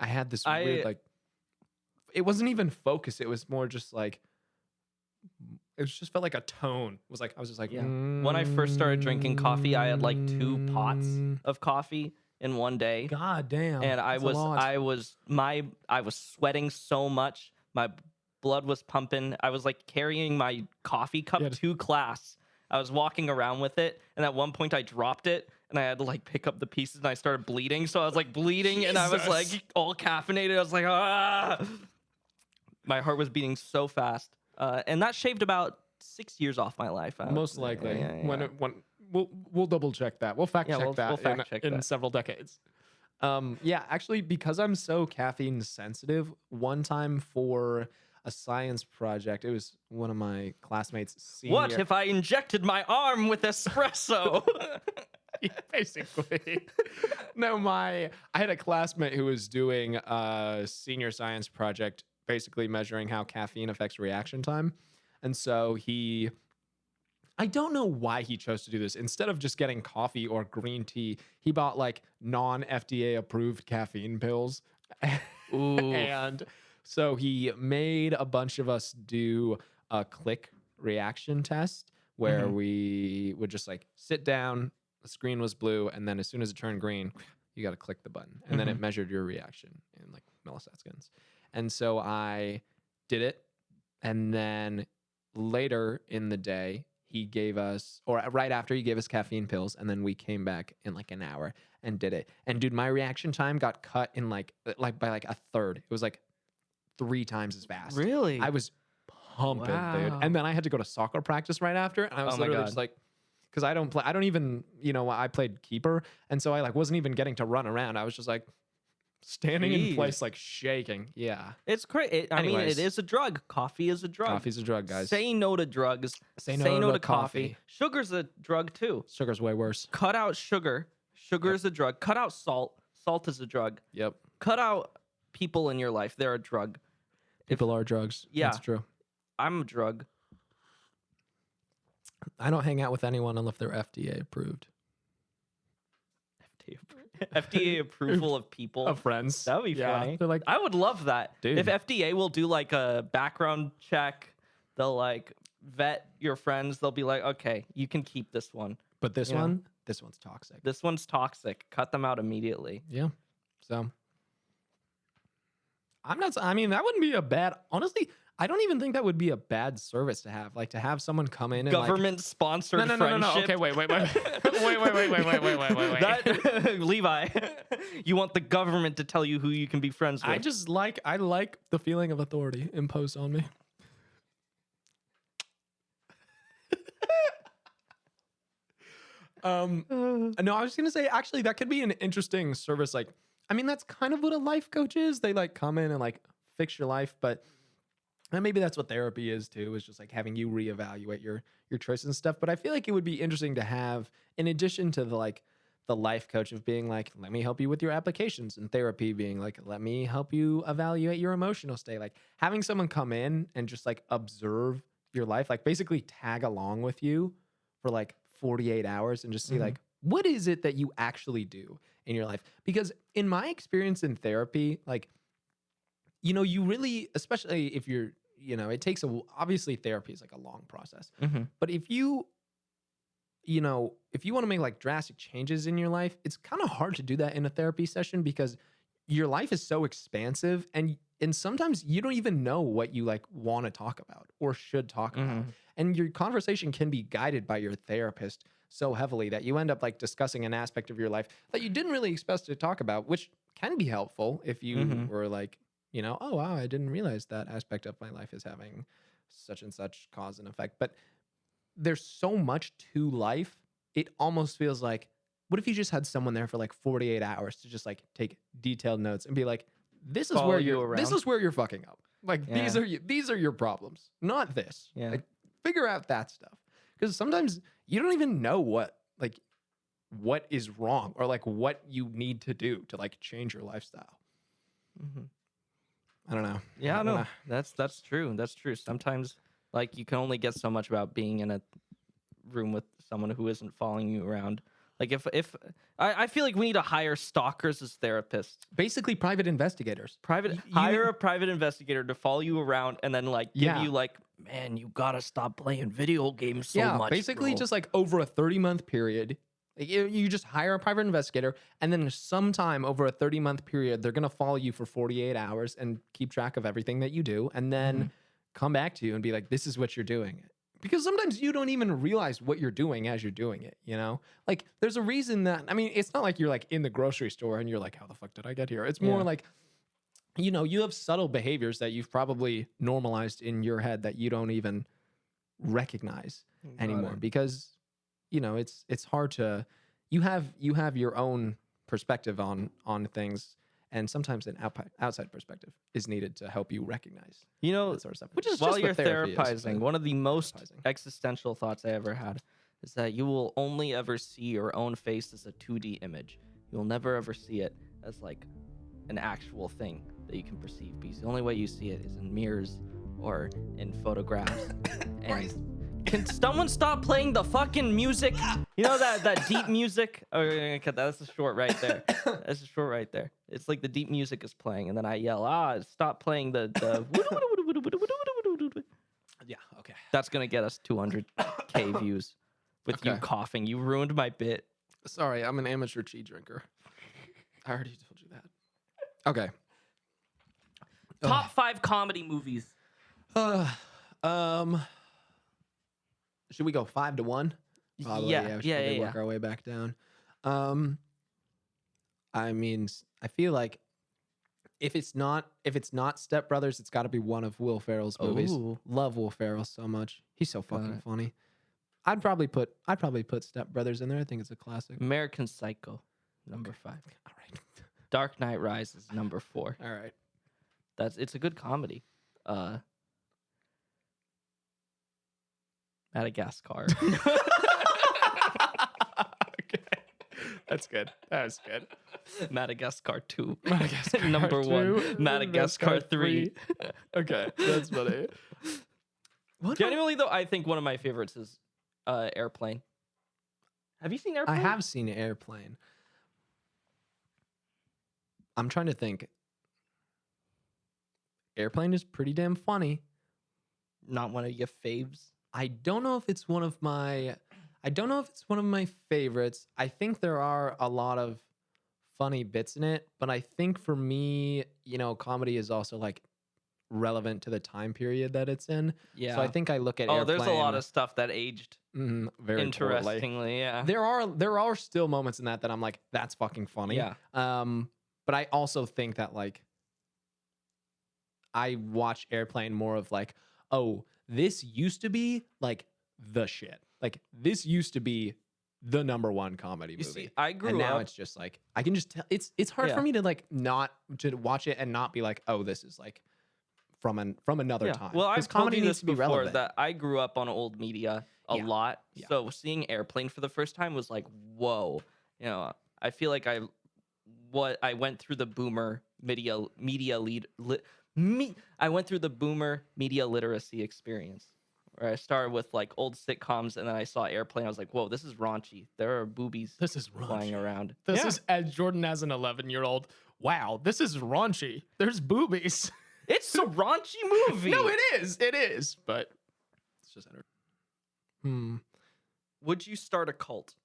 I had this weird like, it wasn't even focus, it was more just like. It just felt like a tone. It was like I was just like, When I first started drinking coffee, I had like 2 pots of coffee in one day. God damn. And that's a lot. I was sweating so much. My blood was pumping. I was like carrying my coffee cup to class. I was walking around with it, and at one point I dropped it, and I had to like pick up the pieces, and I started bleeding. So I was like bleeding, and I was like all caffeinated. I was like, ah! My heart was beating so fast, and that shaved about 6 years off my life. Most likely. Yeah. When we'll double check that. We'll fact check we'll that fact check in that. several decades. Yeah, actually, because I'm so caffeine sensitive, one time for a science project, it was one of my classmates' senior. What if I injected my arm with espresso? Yeah, basically. No, I had a classmate who was doing a senior science project, basically measuring how caffeine affects reaction time. And so I don't know why he chose to do this. Instead of just getting coffee or green tea, he bought like non-FDA approved caffeine pills. And so he made a bunch of us do a click reaction test where we would just like sit down, the screen was blue, and then as soon as it turned green, you got to click the button. And then it measured your reaction in like milliseconds. And so I did it. And then later in the day, he gave us, or right after, he gave us caffeine pills. And then we came back in like an hour and did it. And dude, my reaction time got cut in like by like a third. It was like 3 times as fast. Really? I was pumping, dude. Wow. And then I had to go to soccer practice right after. And I was Oh my literally God. just like, because I don't even, I played keeper. And so I like wasn't even getting to run around. I was just like standing in Jeez. place, like shaking. Yeah. It's crazy. I mean, Anyways. it is a drug. Coffee is a drug. Coffee's a drug, guys. Say no to drugs. Say no to coffee. coffee. Sugar's a drug too. Sugar's way worse. Cut out sugar. Sugar is a drug. Cut out salt. Salt is a drug. Yep. Cut out people in your life. They're a drug. People are drugs. Yeah. That's true. I'm a drug. I don't hang out with anyone unless they're FDA approved. FDA approval of people. Of friends. That would be Yeah. funny. They're like, I would love that. Dude. If FDA will do like a background check, they'll like vet your friends. They'll be like, okay, you can keep this one. but this Yeah. this one's toxic. This one's toxic. Cut them out immediately. Yeah. So I mean, that wouldn't be a bad, honestly, I don't even think that would be a bad service to have. Like to have someone come in and Government sponsored no. friendship. Okay, wait. wait. That Levi, you want the government to tell you who you can be friends with. I like the feeling of authority imposed on me. No, I was gonna say actually that could be an interesting service. Like, I mean, that's kind of what a life coach is. They like come in and like fix your life, but and maybe that's what therapy is too. Is just like having you reevaluate your choices and stuff. But I feel like it would be interesting to have, in addition to the life coach of being like, let me help you with your applications, and therapy being like, let me help you evaluate your emotional state. Like having someone come in and just like observe your life, like basically tag along with you for like 48 hours and just see like, what is it that you actually do in your life? Because in my experience in therapy, like, you know, you really, especially if you're, you know, it takes obviously therapy is like a long process, but if you want to make like drastic changes in your life, it's kind of hard to do that in a therapy session because your life is so expansive and sometimes you don't even know what you like want to talk about or should talk about. And your conversation can be guided by your therapist so heavily that you end up like discussing an aspect of your life that you didn't really expect to talk about, which can be helpful if you were like, you know, oh wow, I didn't realize that aspect of my life is having such and such cause and effect. But there's so much to life. It almost feels like, what if you just had someone there for like 48 hours to just like take detailed notes and be like, this is where you're fucking up. Like these are your problems, not this. Yeah. Like figure out that stuff. Because sometimes you don't even know what is wrong or like what you need to do to like change your lifestyle. I don't know. Yeah, I don't no, know. that's true. That's true. Sometimes, like, you can only get so much about being in a room with someone who isn't following you around. Like, if I feel like we need to hire stalkers as therapists. Basically, private investigators. Hire a private investigator to follow you around and then like give you like, man, you gotta stop playing video games so much. Basically, bro." just like over a 30-month period. Like, you just hire a private investigator, and then sometime over a 30-month period, they're gonna follow you for 48 hours and keep track of everything that you do, and then come back to you and be like, "This is what you're doing." Because sometimes you don't even realize what you're doing as you're doing it. You know, like there's a reason that it's not like you're like in the grocery store and you're like, "How the fuck did I get here?" It's more like, you know, you have subtle behaviors that you've probably normalized in your head that you don't even recognize anymore because. You know, it's hard to you have your own perspective on things, and sometimes an outside perspective is needed to help you recognize that sort of stuff. Which is while just you're what therapy is. therapizing, one of the most existential thoughts I ever had is that you will only ever see your own face as a 2D image. You'll never ever see it as like an actual thing that you can perceive, because the only way you see it is in mirrors or in photographs. And can someone stop playing the fucking music? You know that deep music? Oh, that's a short right there. That's a short right there. It's like the deep music is playing, and then I yell, stop playing the Yeah, okay. That's gonna get us 200K views with you coughing. You ruined my bit. Sorry, I'm an amateur tea drinker. I already told you that. Okay. Top 5 comedy movies. Should we go 5 to 1? Probably, Yeah, we should probably work our way back down. I mean, I feel like if it's not Step Brothers, it's got to be one of Will Ferrell's movies. Ooh. Love Will Ferrell so much. He's so fucking funny. I'd probably put Step Brothers in there. I think it's a classic. American Psycho, number 5. All right. Dark Knight Rises, number 4. All right. It's a good comedy. Madagascar. Okay. That's good. That's good. Madagascar 2. Madagascar number 2, 1. Madagascar 3. Okay, that's funny. Genuinely though, I think one of my favorites is Airplane. Have you seen Airplane? I have seen Airplane. I'm trying to think. Airplane is pretty damn funny. Not one of your faves. I don't know if it's one of my favorites. I think there are a lot of funny bits in it, but I think for me, you know, comedy is also like relevant to the time period that it's in. Yeah. So I think I look at Airplane. There's a lot of stuff that aged very interestingly. poorly. Yeah. There are still moments in that I'm like, that's fucking funny. Yeah. But I also think that like I watch Airplane more of like, oh, this used to be like the shit. Like this used to be the #1 comedy You movie. see, I grew and now up. it's just like I can just tell it's hard for Yeah. me to like not to watch it and not be like, oh, this is like from another time. Well, 'Cause I've told comedy you needs this to be before relevant. that I grew up on old media a Yeah. lot. Yeah. So seeing Airplane for the first time was like, whoa. You know, I feel like I went through the boomer I went through the boomer media literacy experience. Where I started with like old sitcoms and then I saw Airplane. I was like, whoa, this is raunchy. There are boobies This is flying raunchy. around. This Yeah. is as Jordan as an 11-year-old. Wow, this is raunchy. There's boobies. It's a raunchy movie. No, it is. It is. But it's just entertaining. Would you start a cult?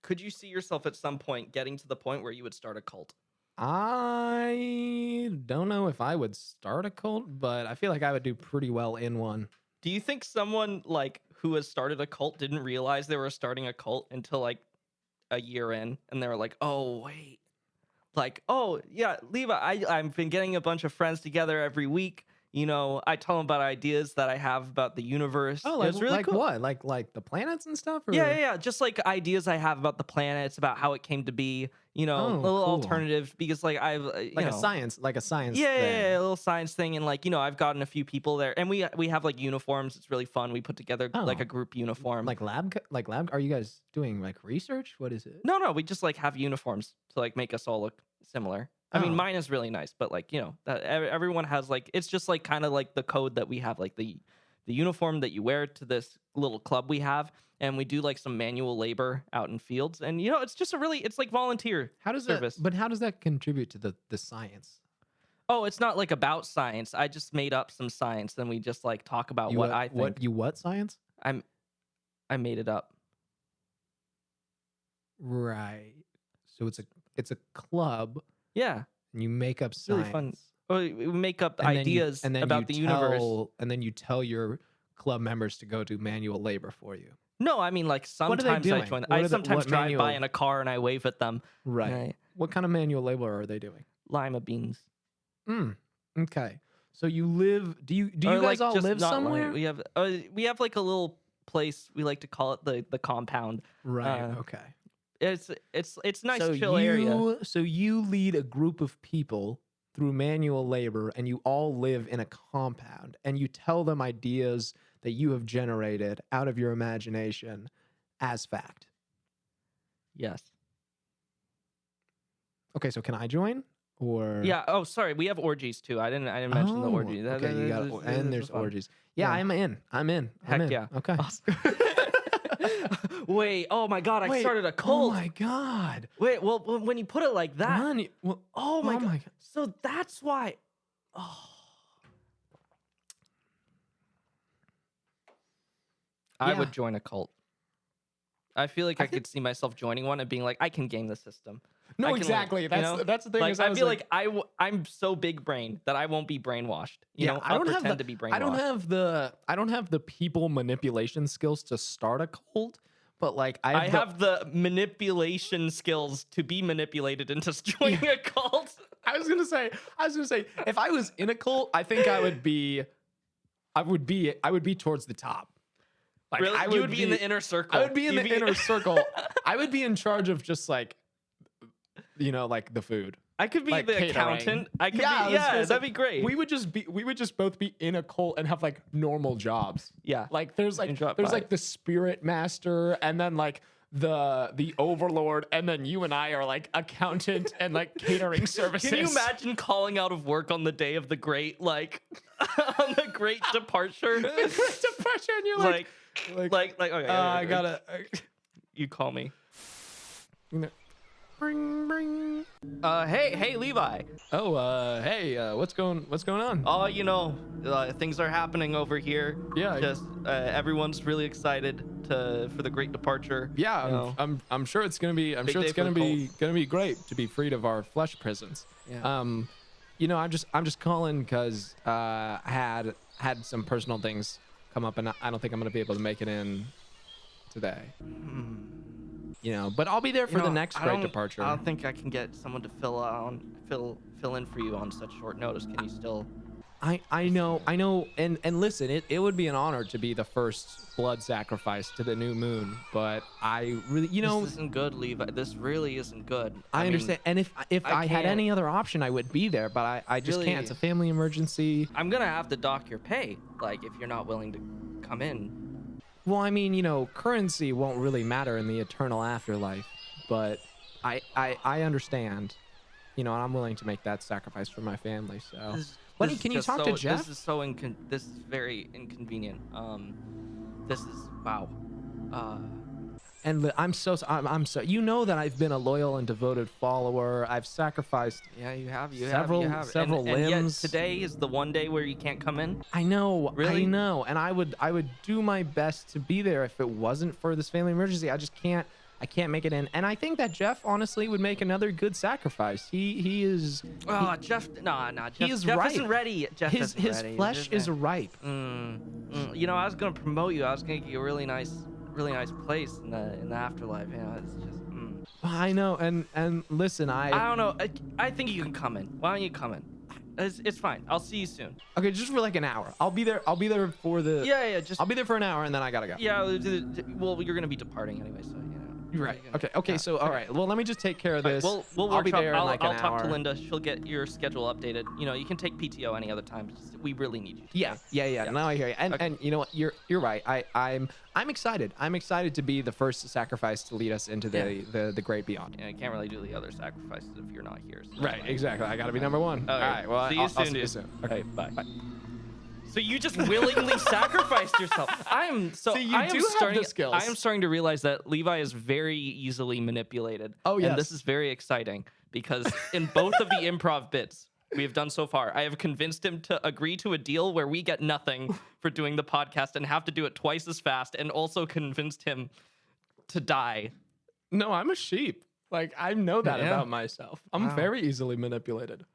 Could you see yourself at some point getting to the point where you would start a cult? I don't know if I would start a cult, but I feel like I would do pretty well in one. Do you think someone like who has started a cult didn't realize they were starting a cult until like a year in, and they were like, "Oh wait, like oh yeah, Levi, I've been getting a bunch of friends together every week. You know, I tell them about ideas that I have about the universe. Oh, It was really like cool. what? Like the planets and stuff? Or? Yeah. Just like ideas I have about the planets, about how it came to be. You know, Oh, a little cool. alternative because like I've you Like know, a science thing. yeah, a little science thing, and like you know, I've gotten a few people there, and we have like uniforms. It's really fun. We put together like Oh. a group uniform. Like lab. Are you guys doing like research? What is it? No, we just like have uniforms to like make us all look similar. I mean, Oh. mine is really nice, but like you know, that everyone has like it's just like kind of like the code that we have, like the uniform that you wear to this little club we have, and we do like some manual labor out in fields, and you know, it's just it's like volunteer How does service. that? But how does that contribute to the science? Oh, it's not like about science. I just made up some science, and we just like talk about what I think. What science? I made it up. Right. So it's a club, Yeah, and you make up it's really science. fun. We make up And then you- ideas and then about the you universe. tell- And then you tell your club members to go do manual labor for you. No, I mean like What are they sometimes I doing? join. What I are the- sometimes what drive by manual- in a car and I wave at them. Right. Right. What kind of manual labor are they doing? Lima beans. Okay. So you live? Do you Or, guys like, all just live not lime. somewhere? We have like a little place. We like to call it the compound. Right. uh, Okay. It's nice so chill area. So you lead a group of people through manual labor, and you all live in a compound, and you tell them ideas that you have generated out of your imagination as fact. Yes. Okay. So can I join? Or Yeah. Oh, sorry. We have orgies too. I didn't mention the Oh, orgy. Okay, you got and there's orgies. Yeah, Yeah. I'm in. I'm in. Heck yeah. Okay. Awesome. Wait. Oh my God! I Wait, started a Oh cult. my god. Wait. Well, when you put it like that. Ron, well, Oh my oh God. my god. So that's why. Oh. I Yeah. would join a cult. I feel like I could see myself joining one and being like, I can game the system. No, I can, like, exactly. you That's know? that's the thing. Like is I was feel like I'm so big brained that I won't be brainwashed. You know, I I'll don't have pretend the, to be brainwashed. I don't have the people manipulation skills to start a cult, but like I have the manipulation skills to be manipulated into joining a cult. I was gonna say, if I was in a cult, I think I would be towards the top. Like, Really? I You would be in the inner circle. I would be in You'd the inner circle. I would be in charge of just like, like the food. I could be like the catering. accountant. I could I be. was gonna Yeah, say, that'd be great. We would just both be in a cult and have like normal jobs. Yeah. Like there's like And drop there's by. like the spirit master, and then like the overlord, and then you and I are like accountant and like catering services. Can you imagine calling out of work on the day of the great, like, on the great departure? the great depression? And you're like, like, okay. I gotta. You call me. Bring, bring. Hey, Levi. Oh, hey, what's going on? Oh, you know, things are happening over here. Yeah. Just everyone's really excited for the great departure. Yeah, you know. I'm sure it's gonna be. I'm Big sure it's day for gonna the be great to be freed of our flesh prisons. Yeah. I'm just calling because I had some personal things come up, and I don't think I'm gonna be able to make it in today. But I'll be there for You the know, next I great don't- departure. I don't think I can get someone to fill in for you on such short notice. Can you still? I know, and listen, it would be an honor to be the first blood sacrifice to the new moon, but I really, This isn't good, Levi. This really isn't good. I mean, understand. And if I had can't- any other option, I would be there, but I just Really- can't. It's a family emergency. I'm gonna have to dock your pay, like if you're not willing to come in. Well, I mean, currency won't really matter in the eternal afterlife, but I understand, and I'm willing to make that sacrifice for my family. So, Lenny, can you just talk to Jeff? This is very inconvenient. This is wow. And I'm so that I've been a loyal and devoted follower. I've sacrificed. Yeah, you have. Several And yet limbs. today is the one day where you can't come in. I know, Really? I know, and I would do my best to be there if it wasn't for this family emergency. I just can't. I can't make it in, and I think that Jeff honestly would make another good sacrifice. He is. Oh, Jeff, nah, Jeff. He is Jeff ripe. isn't ready. Jeff His isn't ready. flesh is ripe. I was gonna promote you. I was gonna get you a really nice place in the afterlife. It's just. I know, and listen, I don't know. I think you can come in. Why don't you come in? It's fine. I'll see you soon. Okay, just for like an hour. I'll be there for the. Yeah. Just. I'll be there for an hour, and then I gotta go. Yeah. Well, you're gonna be departing anyway, so. Right. Okay. So, all right. Well, let me just take care of this. We'll I'll be workshop- there in like I'll an talk hour. to Linda. She'll get your schedule updated. You can take PTO any other time. We really need you. Yeah. Now I hear you. And you know what? You're right. I'm excited. I'm excited to be the first sacrifice to lead us into the great beyond. Yeah, I can't really do the other sacrifices if you're not here. So Right. Exactly. I gotta be number one. Okay. All right. Well, See you I'll soon, see you dude. soon. Okay. Bye. So you just willingly sacrificed yourself. I am have the skills. I am starting to realize that Levi is very easily manipulated. Oh, yes. And this is very exciting because in both of the improv bits we have done so far, I have convinced him to agree to a deal where we get nothing for doing the podcast and have to do it twice as fast, and also convinced him to die. No, I'm a sheep. Like, I know that Yeah. about myself. I'm Wow. very easily manipulated.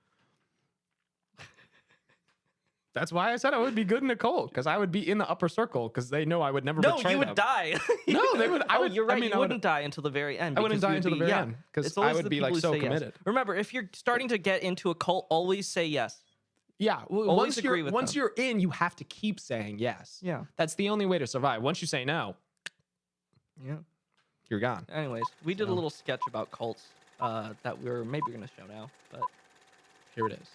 That's why I said I would be good in a cult, because I would be in the upper circle, because they know I would never No, betray you them. would die. No, they would. I would. You're right. I mean, you wouldn't die until the very end. I wouldn't because die you'd until the be- very yeah. end, 'cause It's I always would the be, like, people who so say yes. committed. Remember, if you're starting to get into a cult, always say yes. Yeah. Well, Always agree with once them. you're in, you have to keep saying yes. Yeah. That's the only way to survive. Once you say no, Yeah. you're gone. Anyways, we did a little sketch about cults that we're maybe going to show now, but Here it is.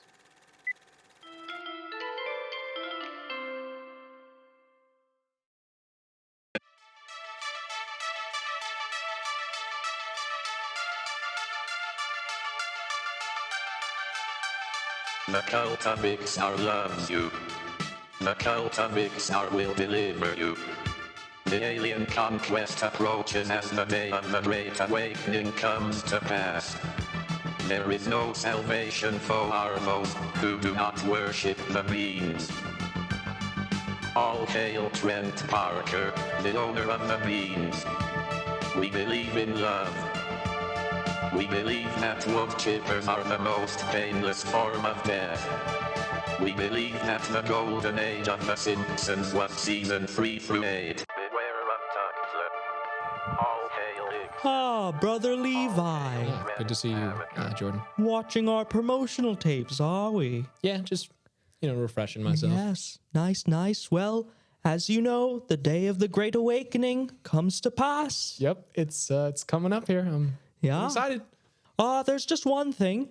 The cult of Ixnar loves you. The cult of Ixnar will deliver you. The alien conquest approaches as the day of the Great Awakening comes to pass. There is no salvation for our foes who do not worship the beans. All hail Trent Parker, the owner of the beans. We believe in love. We believe that wood chippers are the most painless form of death. We believe that the golden age of The Simpsons was season 3 through 8. Beware of Tuxler. All hail Ix. Ah, Brother Levi. Yeah, good to see you, Jordan. Watching our promotional tapes, are we? Yeah, just refreshing myself. Yes, nice. Well, as you know, the day of the Great Awakening comes to pass. Yep, it's coming up here. I'm excited. There's just one thing.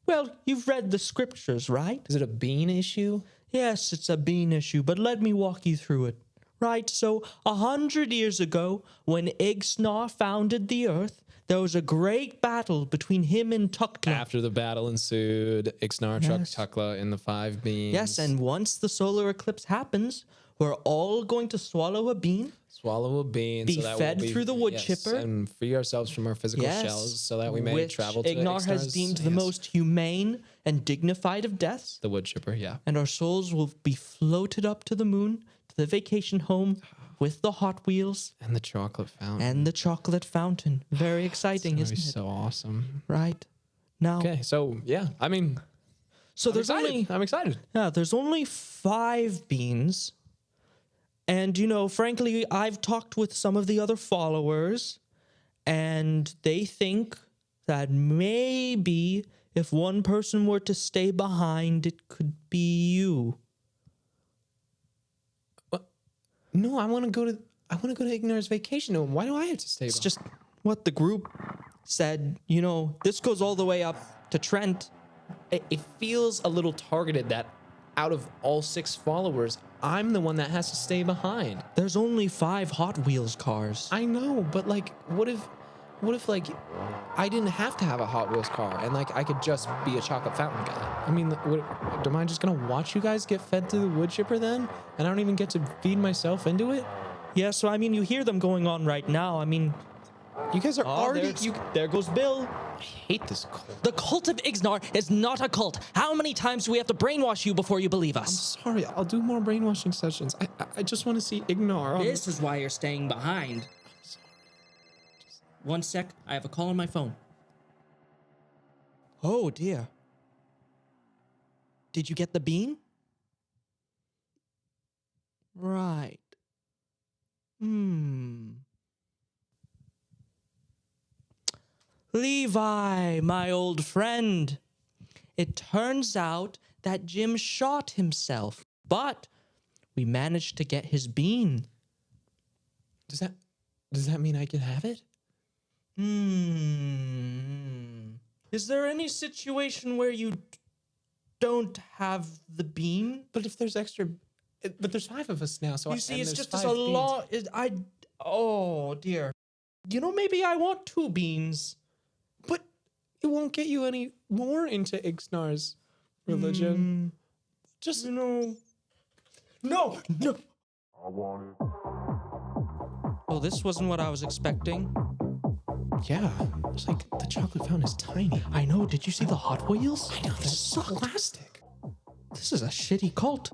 Well, you've read the scriptures, right? Is it a bean issue? Yes, it's a bean issue, but let me walk you through it. Right, so 100 years ago, when Ixnar founded the earth, there was a great battle between him and Tukla. After the battle ensued, Ixnar trucked Yes. Tukla in the 5 beans. Yes, and once the solar eclipse happens, we're all going to swallow a bean. Swallow a bean. Be so that fed we'll through the wood chipper. And free ourselves from our physical Yes, shells so that we may which travel to Ixnar has Ixnar's- deemed the yes, most humane and dignified of deaths. The wood chipper, yeah. And our souls will be floated up to the moon, to the vacation home, with the Hot Wheels And the chocolate fountain. and the chocolate fountain. Very exciting, It's isn't gonna be it? so awesome. Right. Now, Okay, so yeah, I mean, so I'm there's excited. I'm excited. there's only 5 beans. And, frankly, I've talked with some of the other followers, and they think that maybe If one person were to stay behind, it could be you. No, I want to go to Ignar's vacation home. Why do I have to stay? It's just what the group said. You know, this goes all the way up to Trent. It feels a little targeted that out of all 6 followers, I'm the one that has to stay behind. There's only 5 Hot Wheels cars. I know, but like, what if like I didn't have to have a Hot Wheels car and like I could just be a chocolate fountain guy? I mean, am I just gonna watch you guys get fed through the wood chipper then, and I don't even get to feed myself into it? Yeah, so I mean, you hear them going on right now. I mean, You guys are already. there goes Bill. I hate this cult. The cult of Ixnar is not a cult. How many times do we have to brainwash you before you believe I'm us? sorry. I'll do more brainwashing sessions. I just want to see Ixnar. This is why you're staying behind. One sec, I have a call on my phone. Oh dear. Did you get the bean? Right. Levi, my old friend. It turns out that Jim shot himself, but we managed to get his bean. Does that mean I can have it? Is there any situation where you don't have the bean? But if there's but there's 5 of us now, so You see, and it's there's just as 5 a beans. lot. Oh dear. You know, maybe I want 2 beans. But it won't get you any more into Ixnar's religion. Just No. Oh, this wasn't what I was expecting. yeah, it's like the chocolate fountain is tiny. I know. Did you see the Hot Wheels? I know that's plastic. This is a shitty cult.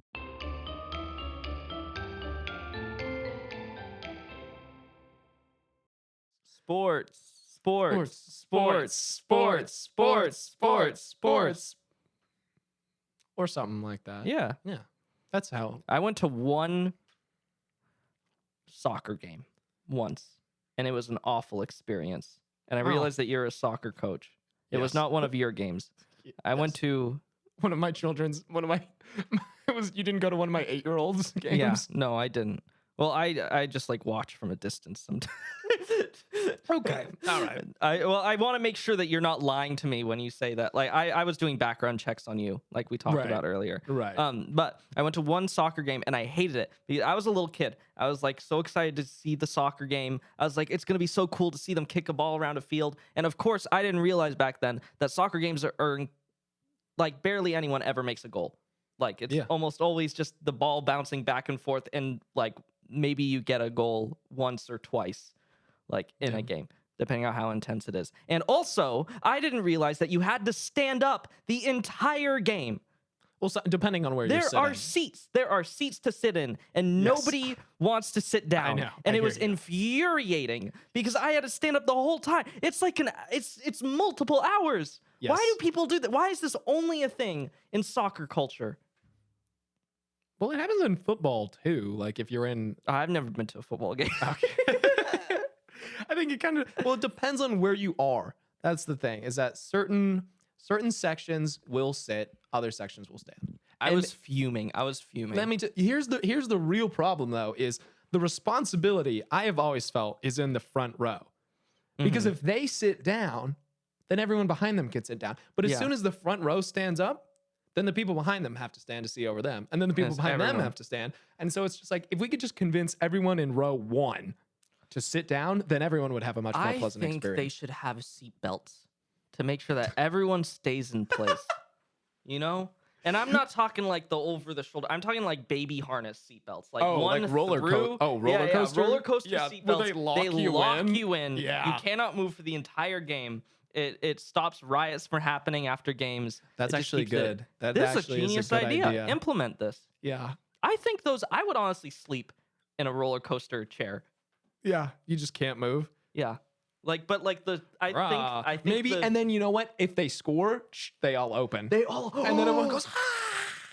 Sports. Or something like that. Yeah. Yeah. That's how. I went to one soccer game once, and it was an awful experience. And I realized that you're a soccer coach. It was Yes. not one of your games. I went to One of my you didn't go to one of my 8-year-olds games? yeah. No, I didn't. Well, I just like watch from a distance sometimes. Okay. All right. I want to make sure that you're not lying to me when you say that. Like I was doing background checks on you, like we talked Right. about earlier. Right. But I went to one soccer game and I hated it. Because I was a little kid. I was like so excited to see the soccer game. I was like, it's gonna be so cool to see them kick a ball around a field. And of course, I didn't realize back then that soccer games are like barely anyone ever makes a goal. Like it's almost always just the ball bouncing back and forth, and like maybe you get a goal once or twice, like in a game, depending on how intense it is. And also, I didn't realize that you had to stand up the entire game. Well, so, depending on where you're There sitting. are seats. There are seats to sit in, and nobody wants to sit down. know. And I it was hear you. infuriating because I had to stand up the whole time. It's like it's multiple hours. Yes. Why do people do that? Why is this only a thing in soccer culture? Well, it happens in football too. Like if you're in, I've never been to a football game. I think it kind of, well, it depends on where you are. That's the thing, is that certain sections will sit, other sections will stand. I And was fuming. Let me here's the real problem though, is the responsibility I have always felt is in the front row. Because if they sit down, then everyone behind them can sit down. But as soon as the front row stands up, then the people behind them have to stand to see over them. And then the people Yes, behind them everyone. have to stand. And so it's just like, if we could just convince everyone in row 1 to sit down, then everyone would have a much more I pleasant think experience. they should have seat belts to make sure that everyone stays in place. You know? And I'm not talking like the over the shoulder. I'm talking like baby harness seat belts. Like like one roller through. roller coaster? roller coaster Yeah, seat where belts. they lock you in? Yeah. Yeah. You cannot move for the entire game. It stops riots from happening after games. That's It just actually keeps it- good. That This is a actually is a genius good idea. idea. Implement this. Yeah. I think I would honestly sleep in a roller coaster chair. Yeah. You just can't move. Yeah. I think maybe, the- and then you know what? If they score, they all open. they all and then everyone goes,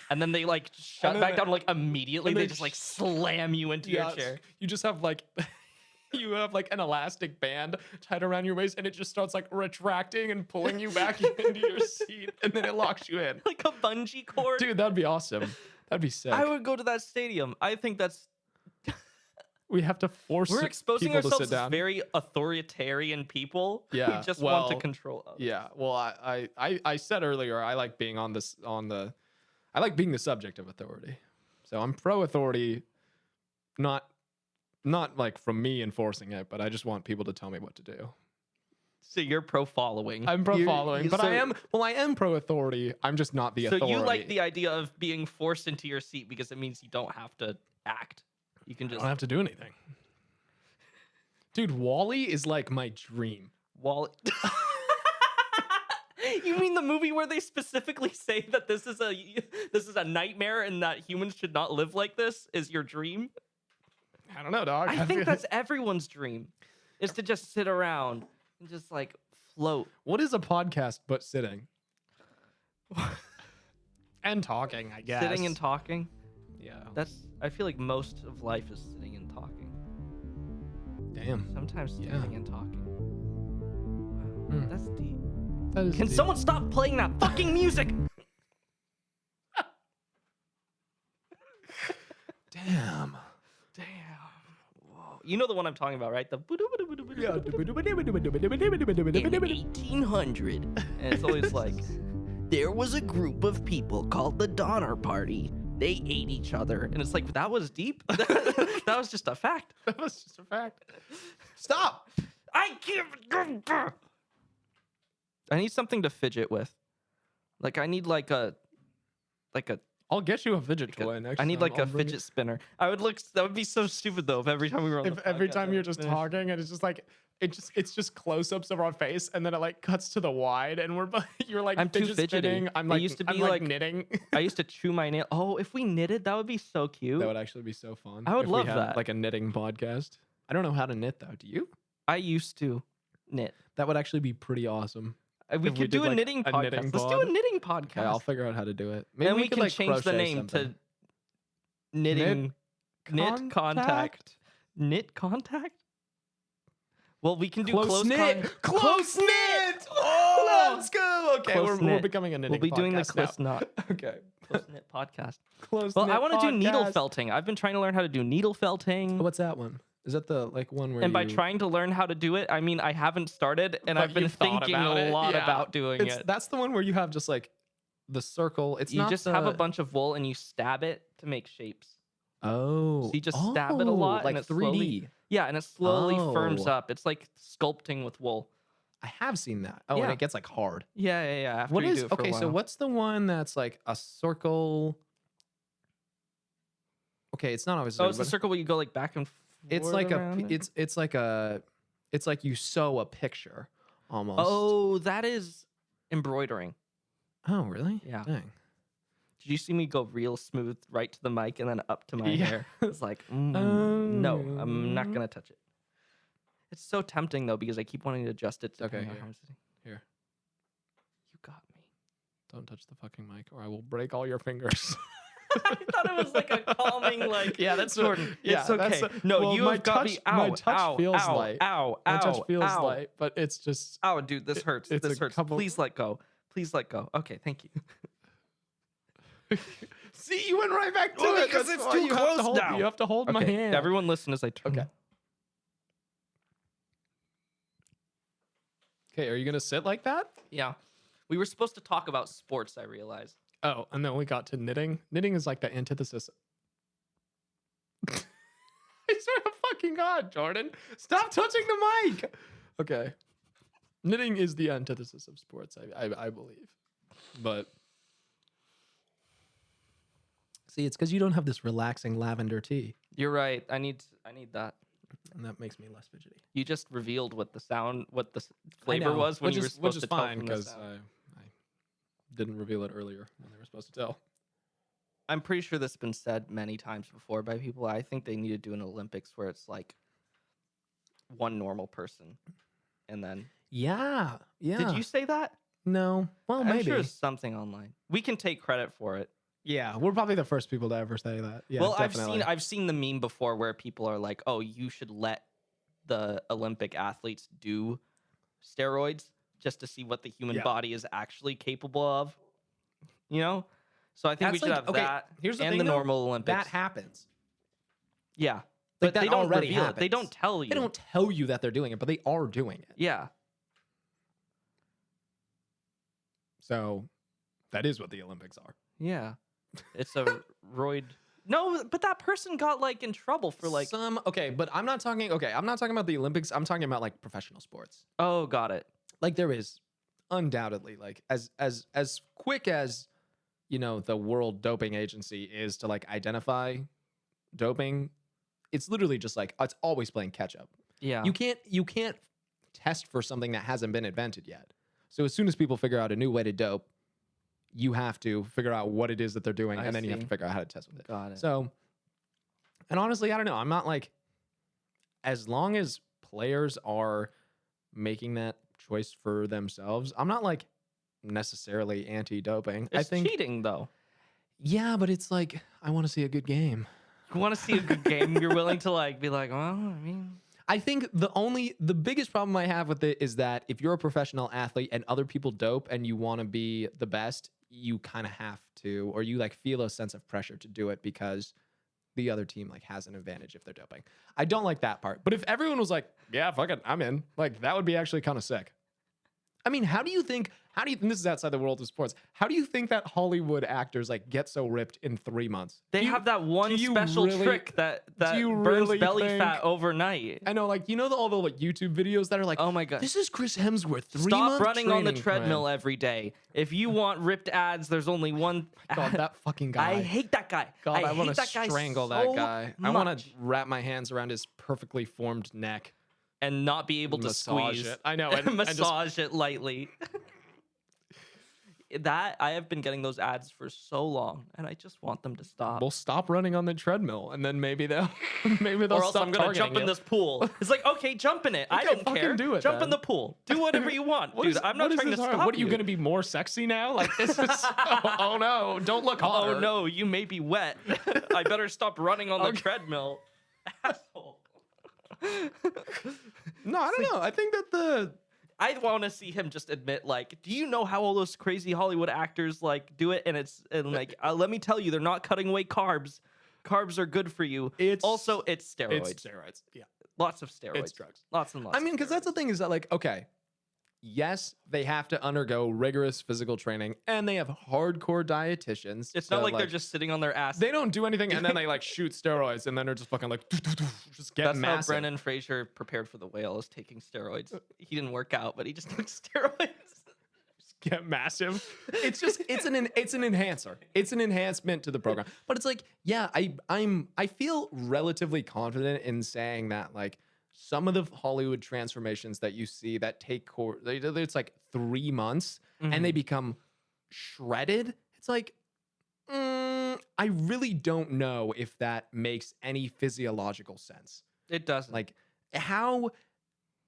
and then they like shut then back they- down like immediately. and They they just like slam you into your chair. You just have like, you have like an elastic band tied around your waist and it just starts like retracting and pulling you back into your seat and then it locks you in. Like a bungee cord. Dude, that'd be awesome. That'd be sick. I would go to that stadium. I think that's We have to force we're exposing people to ourselves sit as down. very authoritarian people Yeah, who just want to well, control others. Yeah. Well, I said earlier I like being I like being the subject of authority. So I'm pro authority, not like from me enforcing it, but I just want people to tell me what to do. So you're pro following. I'm pro following, but so, I am pro authority. I'm just not the So authority. you like the idea of being forced into your seat because it means you don't have to act. You can I just don't have to do anything. Dude, Wall-E is like my dream. Wall. You mean the movie where they specifically say that this is a nightmare and that humans should not live like this is your dream? I don't know, dog. I think that's everyone's dream, is to just sit around and just like float. What is a podcast but sitting? And talking, I guess. Sitting and talking. Yeah. I feel like most of life is sitting and talking. Damn. Sometimes Yeah. standing and talking. Wow, that's deep. That is Can deep. someone stop playing that fucking music? Damn. Damn. Whoa. You know the one I'm talking about, right? The Yeah. in 1800. And it's always like, there was a group of people called the Donner Party. They ate each other. And it's like, that was deep. That was just a fact. That was just a fact. Stop. I can't. I need something to fidget with. Like, I need like a. I'll get you a fidget toy next I need time. like I'll a bring fidget spinner. That would be so stupid though if every time we were on If the every podcast, time I you're would just finish. talking and it's just like it's just close-ups of our face and then it like cuts to the wide and you're like I'm too fidget fidgety. spinning. I'm I like used to I'm be like like- knitting. I used to chew my nail. Oh, if we knitted, that would be so cute. That would actually be so fun. I would if we love had, that. Like a knitting podcast. I don't know how to knit though. Do you? I used to knit. That would actually be pretty awesome. We If we could do did, a like, knitting a podcast. knitting Let's do pod. a knitting podcast. Okay, I'll figure out how to do it. Maybe then we could can like change the crochet name something. to knitting. Knit Contact? contact. Knit contact. Well, we can do Close knit. Close knit. Oh, let's go. Okay, Close we're knit. becoming a knitting. We'll be doing the podcast close now. knot. Okay. Close knit podcast. Close Well, knit I want to do needle podcast. felting. I've been trying to learn how to do needle felting. What's that one? Is that the like one where And by you- trying to learn how to do it, I mean I haven't started, and but I've been you've thought thinking about a it? lot Yeah. about doing It's- it. That's the one where you have just like the circle. It's You not just have a the- bunch of wool and you stab it to make shapes. Oh. So you just stab it a lot, like and it 3D. slowly, yeah, and it slowly firms Oh. up. It's like sculpting with wool. I have seen that. Oh, Yeah. and it gets like hard. Yeah. After What you is do it for a okay? So while. what's the one that's like a circle? Okay, it's not always. Oh, it's the circle where you go like back and forth. It's like around it? it's like you sew a picture almost. Oh, that is embroidering. Oh, really? Yeah. Dang. Did you see me go real smooth right to the mic and then up to my Yeah. hair? It's like, no, I'm not gonna touch it. It's so tempting though because I keep wanting to adjust it. Okay, depending on here. how I'm sitting. Here. You got me. Don't touch the fucking mic, or I will break all your fingers. I thought it was like a calming, like, Yeah, that's Jordan. yeah, it's okay. that's No, well, you my have got me. touch- Ow, my touch ow, feels ow, light. Ow, My touch ow, feels ow. light, but it's just. Ow, dude, this hurts. it's This a hurts. couple- Please let go. Please let go. Okay, thank you. See, you went right back to Well, it. because That's it's why too you have to close hold, now. You have to hold my Okay, hand. everyone listen as I turn. Okay. Okay, are you gonna sit like that? Yeah. We were supposed to talk about sports, I realized. Oh, and then we got to knitting. Knitting is like the antithesis. I swear to fucking God, Jordan. Stop touching the mic. Okay. Knitting is the antithesis of sports, I believe. But see, it's because you don't have this relaxing lavender tea. You're right. I need that. And that makes me less fidgety. You just revealed what the flavor I know, was when which you were is- supposed which to is tell fine from the because sound. I didn't reveal it earlier when they were supposed to tell. I'm pretty sure this has been said many times before by people. I think they need to do an Olympics where it's like one normal person, and then Yeah. did you say that? No. Well, I'm maybe. sure it's something online. We can take credit for it. Yeah, we're probably the first people to ever say that. Yeah, well, definitely. I've seen the meme before where people are like, "Oh, you should let the Olympic athletes do steroids just to see what the human body is actually capable of. You know? So I think we That's should like- have that Here's the and thing, the though, normal Olympics. that happens. Yeah. Like, But that they don't already reveal it. They happens. don't tell you. They don't tell you that they're doing it, but they are doing it. Yeah. So that is what the Olympics are. Yeah. It's a roid. No, but that person got like in trouble for like. But I'm not talking about the Olympics. I'm talking about like professional sports. Oh, got it. Like there is undoubtedly like as quick as the World Doping Agency is to like identify doping, it's literally just like it's always playing catch up. Yeah. You can't test for something that hasn't been invented yet. So as soon as people figure out a new way to dope, you have to figure out what it is that they're doing, and then you have to figure out how to test with it. Got it. So, and honestly, I don't know. I'm not like, as long as players are making that choice for themselves, I'm not like necessarily anti-doping. It's I think cheating though. Yeah, but it's like I want to see a good game. You want to see a good game? You're willing to like be like, well, I mean. I think the biggest problem I have with it is that if you're a professional athlete and other people dope and you want to be the best, you kind of have to, or you like feel a sense of pressure to do it because the other team like has an advantage if they're doping. I don't like that part. But if everyone was like, yeah, fuck it, I'm in, like that would be actually kind of sick. I mean, how do you think, and this is outside the world of sports, how do you think that Hollywood actors like get so ripped in 3 months? They have that one special trick that burns belly fat overnight. I know, like, all the like YouTube videos that are like, oh my god, this is Chris Hemsworth. Stop running on the training treadmill plan. every day. If you want ripped abs, there's only one. God, that fucking guy. I hate that guy. God, I hate want to that guy strangle so that guy. I want much. to wrap my hands around his perfectly formed neck. And not be able to Massage squeeze it. I know, and and massage it lightly. That I have been getting those ads for so long, and I just want them to stop. Well, stop running on the treadmill, and then maybe they'll Or else stop I'm gonna targeting jump in you. this pool. It's like, okay, jump in it. I Okay, don't fucking care. do it, Jump then. in the pool. Do whatever you want, dude. I'm not trying to stop What are you you. gonna be more sexy now? Like this is. Oh no! Don't look hotter. Oh no, you may be wet. I better stop running on the treadmill. Asshole. No, I don't know. I think that I want to see him just admit, like, do you know how all those crazy Hollywood actors like do it? And like, let me tell you, they're not cutting away carbs. Carbs are good for you. It's steroids. It's steroids. Yeah. Lots of steroids. It's drugs. Lots and lots. I mean, because that's the thing is that like, okay, yes, they have to undergo rigorous physical training, and they have hardcore dietitians. It's not like they're just sitting on their ass. They don't do anything, and then they like shoot steroids, and then they're just fucking like just get That's massive. how Brendan Fraser prepared for The Whale, is taking steroids. He didn't work out, but he just took steroids. Get massive. It's just it's an enhancer. It's an enhancement to the program. But it's like, yeah, I feel relatively confident in saying that like some of the Hollywood transformations that you see that take it's like 3 months and they become shredded. It's like I really don't know if that makes any physiological sense. It doesn't. Like how,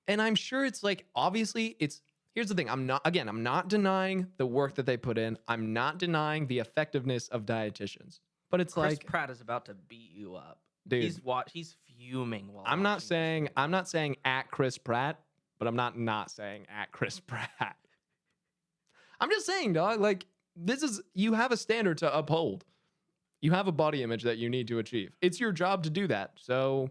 and I'm sure it's like obviously it's. Here's the thing. I'm not denying the work that they put in. I'm not denying the effectiveness of dietitians. But it's Chris like Pratt is about to beat you up. Dude. He's fuming while I'm not watching saying at Chris Pratt, but I'm not saying at Chris Pratt. I'm just saying, dog, like you have a standard to uphold. You have a body image that you need to achieve. It's your job to do that. So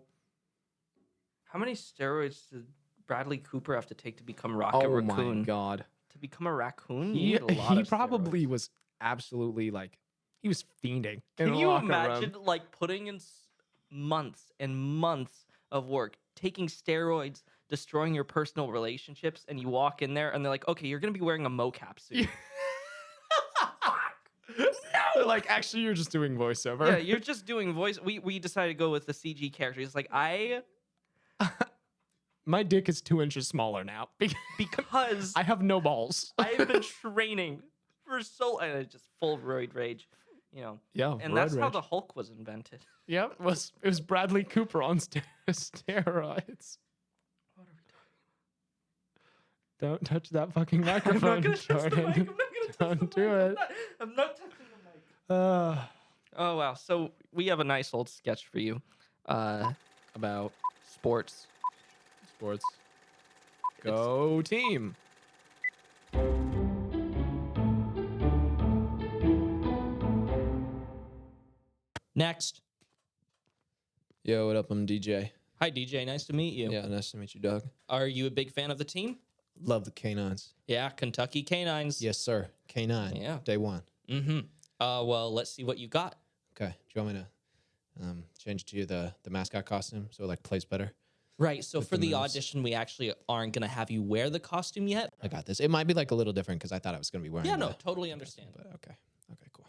How many steroids did Bradley Cooper have to take to become Rocket Raccoon? Oh my god. To become a raccoon, He you need a lot of probably steroids. was absolutely like he was fiending. in Can the you locker imagine room. like putting in months and months of work, taking steroids, destroying your personal relationships, and you walk in there and they're like, okay, you're gonna be wearing a mocap suit. No! Like actually you're just doing voiceover. Yeah, you're just doing voice. We decided to go with the CG character. It's like My dick is 2 inches smaller now because I have no balls. I have been training for so, and it's just full roid rage, you know. Yeah, And roid that's how rage. the Hulk was invented. Yep, it was Bradley Cooper on steroids. What are we talking Don't touch that fucking about? microphone, I'm not gonna touch the Jordan. mic. I'm not gonna touch Don't the do mic. it. I'm not touching the mic. Uh, Oh wow! So we have a nice old sketch for you about sports. sports. Go team. Next. Yo, what up? I'm DJ. Hi, DJ. Nice to meet you. Yeah, nice to meet you, Doug. Are you a big fan of the team? Love the Kanines. Yeah, Kentucky Canines. Yes, sir. K9. Yeah. Day one. Mm-hmm. Well, let's see what you got. Okay. Do you want me to change to the mascot costume so it like plays better? Right. So for the the moves. audition, we actually aren't gonna have you wear the costume yet. I got this. It might be like a little different because I thought I was gonna be wearing. Yeah, no, the- totally understand. But okay. Okay. Cool.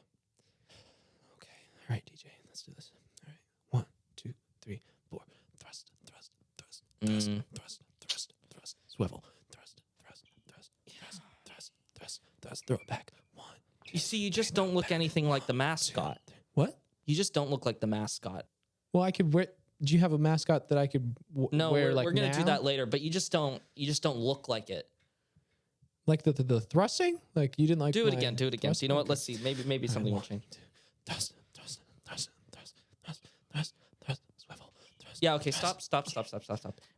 Okay. All right, DJ. Let's do this. All right. 1, 2, 3, 4. Thrust. Thrust. Thrust. Thrust. Thrust. Thrust. Thrust. Swivel. Thrust. Thrust. Thrust. Thrust. Thrust. Thrust. Thrust. Throw it back. 1. You see, you just don't look anything like the mascot. What? You just don't look like the mascot. Well, I could wear. Do you have a mascot that I could No, wear we're, like we're gonna do now? that later. But you just don't look like it. Like the thrusting? Like you didn't like. Do it my again. Do it again. So you thrusting? know what? Let's see. Maybe something will One, change. two, Thrust. Thrust. Thrust. Thrust. Thrust. Thrust. Thrust. Swivel. Thrust. Yeah. Okay. Thrust. Stop.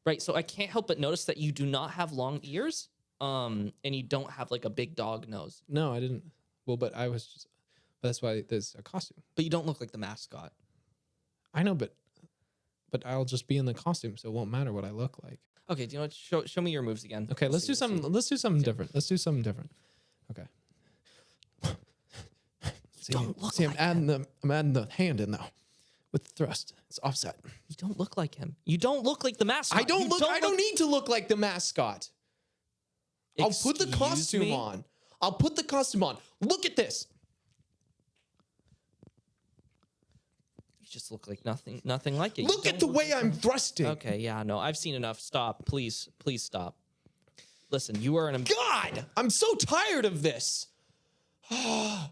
Right. So I can't help but notice that you do not have long ears. And you don't have like a big dog nose. No, I didn't. Well, but I was just. That's why there's a costume. But you don't look like the mascot. I know, but I'll just be in the costume, so it won't matter what I look like. Okay. Do you know what? Show me your moves again. Okay, let's do see, something. see. Let's do something different. Let's do something different. Okay. don't look see, like I'm adding the hand in now, with thrust. It's offset. You don't look like him. You don't look like the mascot. I don't look. I don't need to look like the mascot. I'll put the Excuse costume me? on. I'll put the costume on. Look at this. You just look like nothing like it. You Look at the don't way I'm thrusting. Okay, yeah, no, I've seen enough. Stop, please stop. Listen, you are an. God, I'm so tired of this. I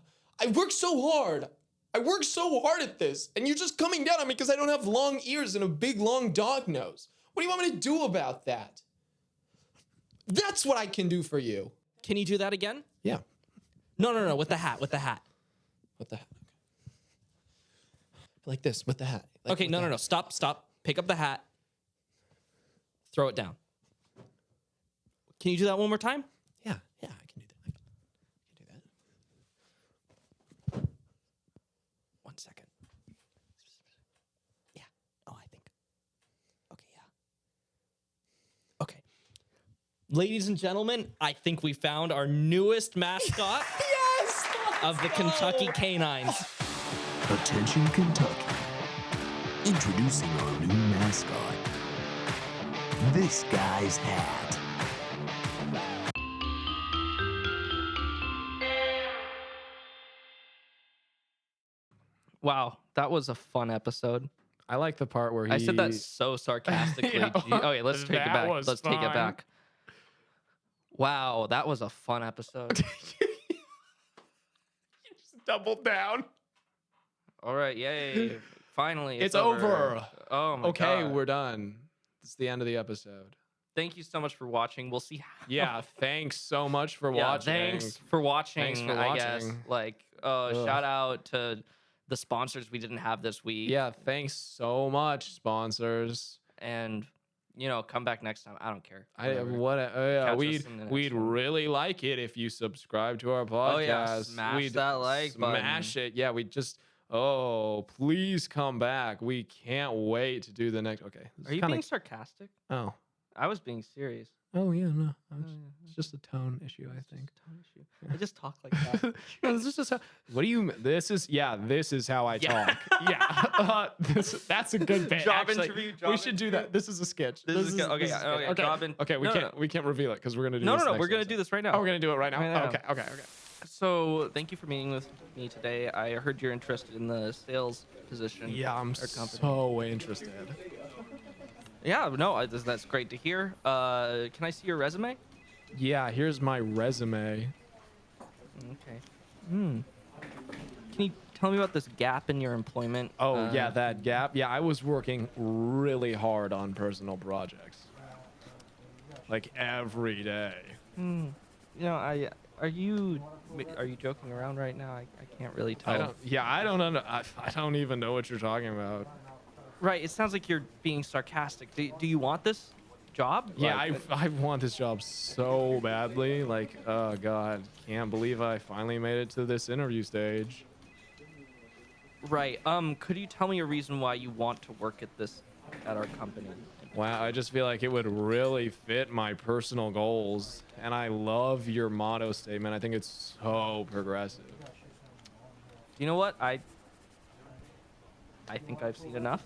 worked so hard. I worked so hard at this, and you're just coming down on me because I don't have long ears and a big long dog nose. What do you want me to do about that? That's what I can do for you. Can you do that again? Yeah. No, with the hat, What the heck? Okay. Like this, with the hat. Like Okay, with no, the hat. stop. Pick up the hat. Throw it down. Can you do that one more time? Yeah, I can do that. I can do that. 1 second. Yeah. Oh, I think. Okay, yeah. Okay. Ladies and gentlemen, I think we found our newest mascot Yes! of the Kentucky Canines. Attention Kentucky. Introducing our new mascot. This guy's hat. Wow, that was a fun episode. I like the part where he. I said that so sarcastically. Yeah, Okay, let's take it that back. was Let's take it fun. back. Wow, that was a fun episode. You just doubled down. All right, yay. Finally, It's over. Oh my Okay, god. we're done. It's the end of the episode. Thank you so much for watching. We'll see. Yeah, thanks so much for Yeah, watching. thanks for watching. Thanks for I guess. watching. Like, Ugh. shout out to the sponsors we didn't have this week. Yeah, thanks so much, sponsors. And come back next time. I don't care. Yeah, Catch us we'd in the next we'd one. really like it if you subscribe to our podcast. Oh, yeah, smash We'd that like button. Smash it. Yeah, we just please come back. We can't wait to do the next. Okay. this Are is you kinda- being sarcastic? Oh. I was being serious. Oh yeah, no. It's just a tone issue, I think. I just talk like that. No, this is just how, what do you? This is how I talk. Yeah, that's a good bit. Job actually. interview, we job should do interview. that. This is a sketch. This is good. Okay, this is okay, good. job in- Okay, we No, can't we can't reveal it because we're gonna do No, this no, next we're gonna episode. do this right now. Oh, we're gonna do it right now. Right now. Okay. So, thank you for meeting with me today. I heard you're interested in the sales position. Yeah, I'm or company. so interested. Yeah, no, that's great to hear. Can I see your resume? Yeah, here's my resume. Okay. Can you tell me about this gap in your employment? Oh yeah, that gap. Yeah, I was working really hard on personal projects, like every day. Are you joking around right now? I can't really tell. I don't even know what you're talking about. Right, it sounds like you're being sarcastic. Do you want this? job? Yeah, Like, I want this job so badly. Like, oh god, can't believe I finally made it to this interview stage. right. Could you tell me a reason why you want to work at our company? Wow, I just feel like it would really fit my personal goals. And I love your motto statement. I think it's so progressive. You know what? I think I've seen enough,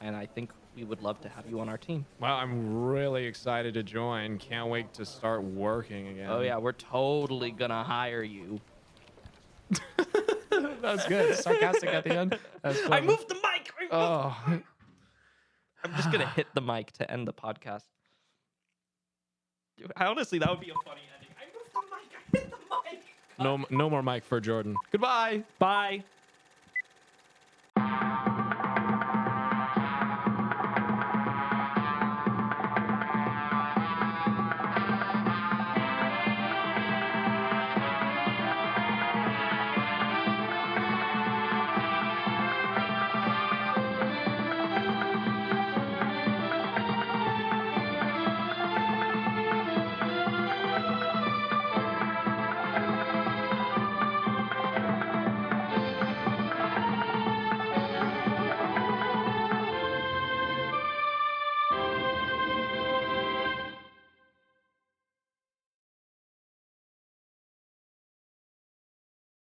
and I think we would love to have you on our team. Wow, I'm really excited to join. Can't wait to start working again. Oh yeah, we're totally gonna hire you. That's good. Sarcastic at the end. That's I clever. moved the mic. Oh, I'm just gonna hit the mic to end the podcast. Dude, honestly, that would be a funny ending. I moved the mic. I hit the mic. no more mic for Jordan. Goodbye. Bye.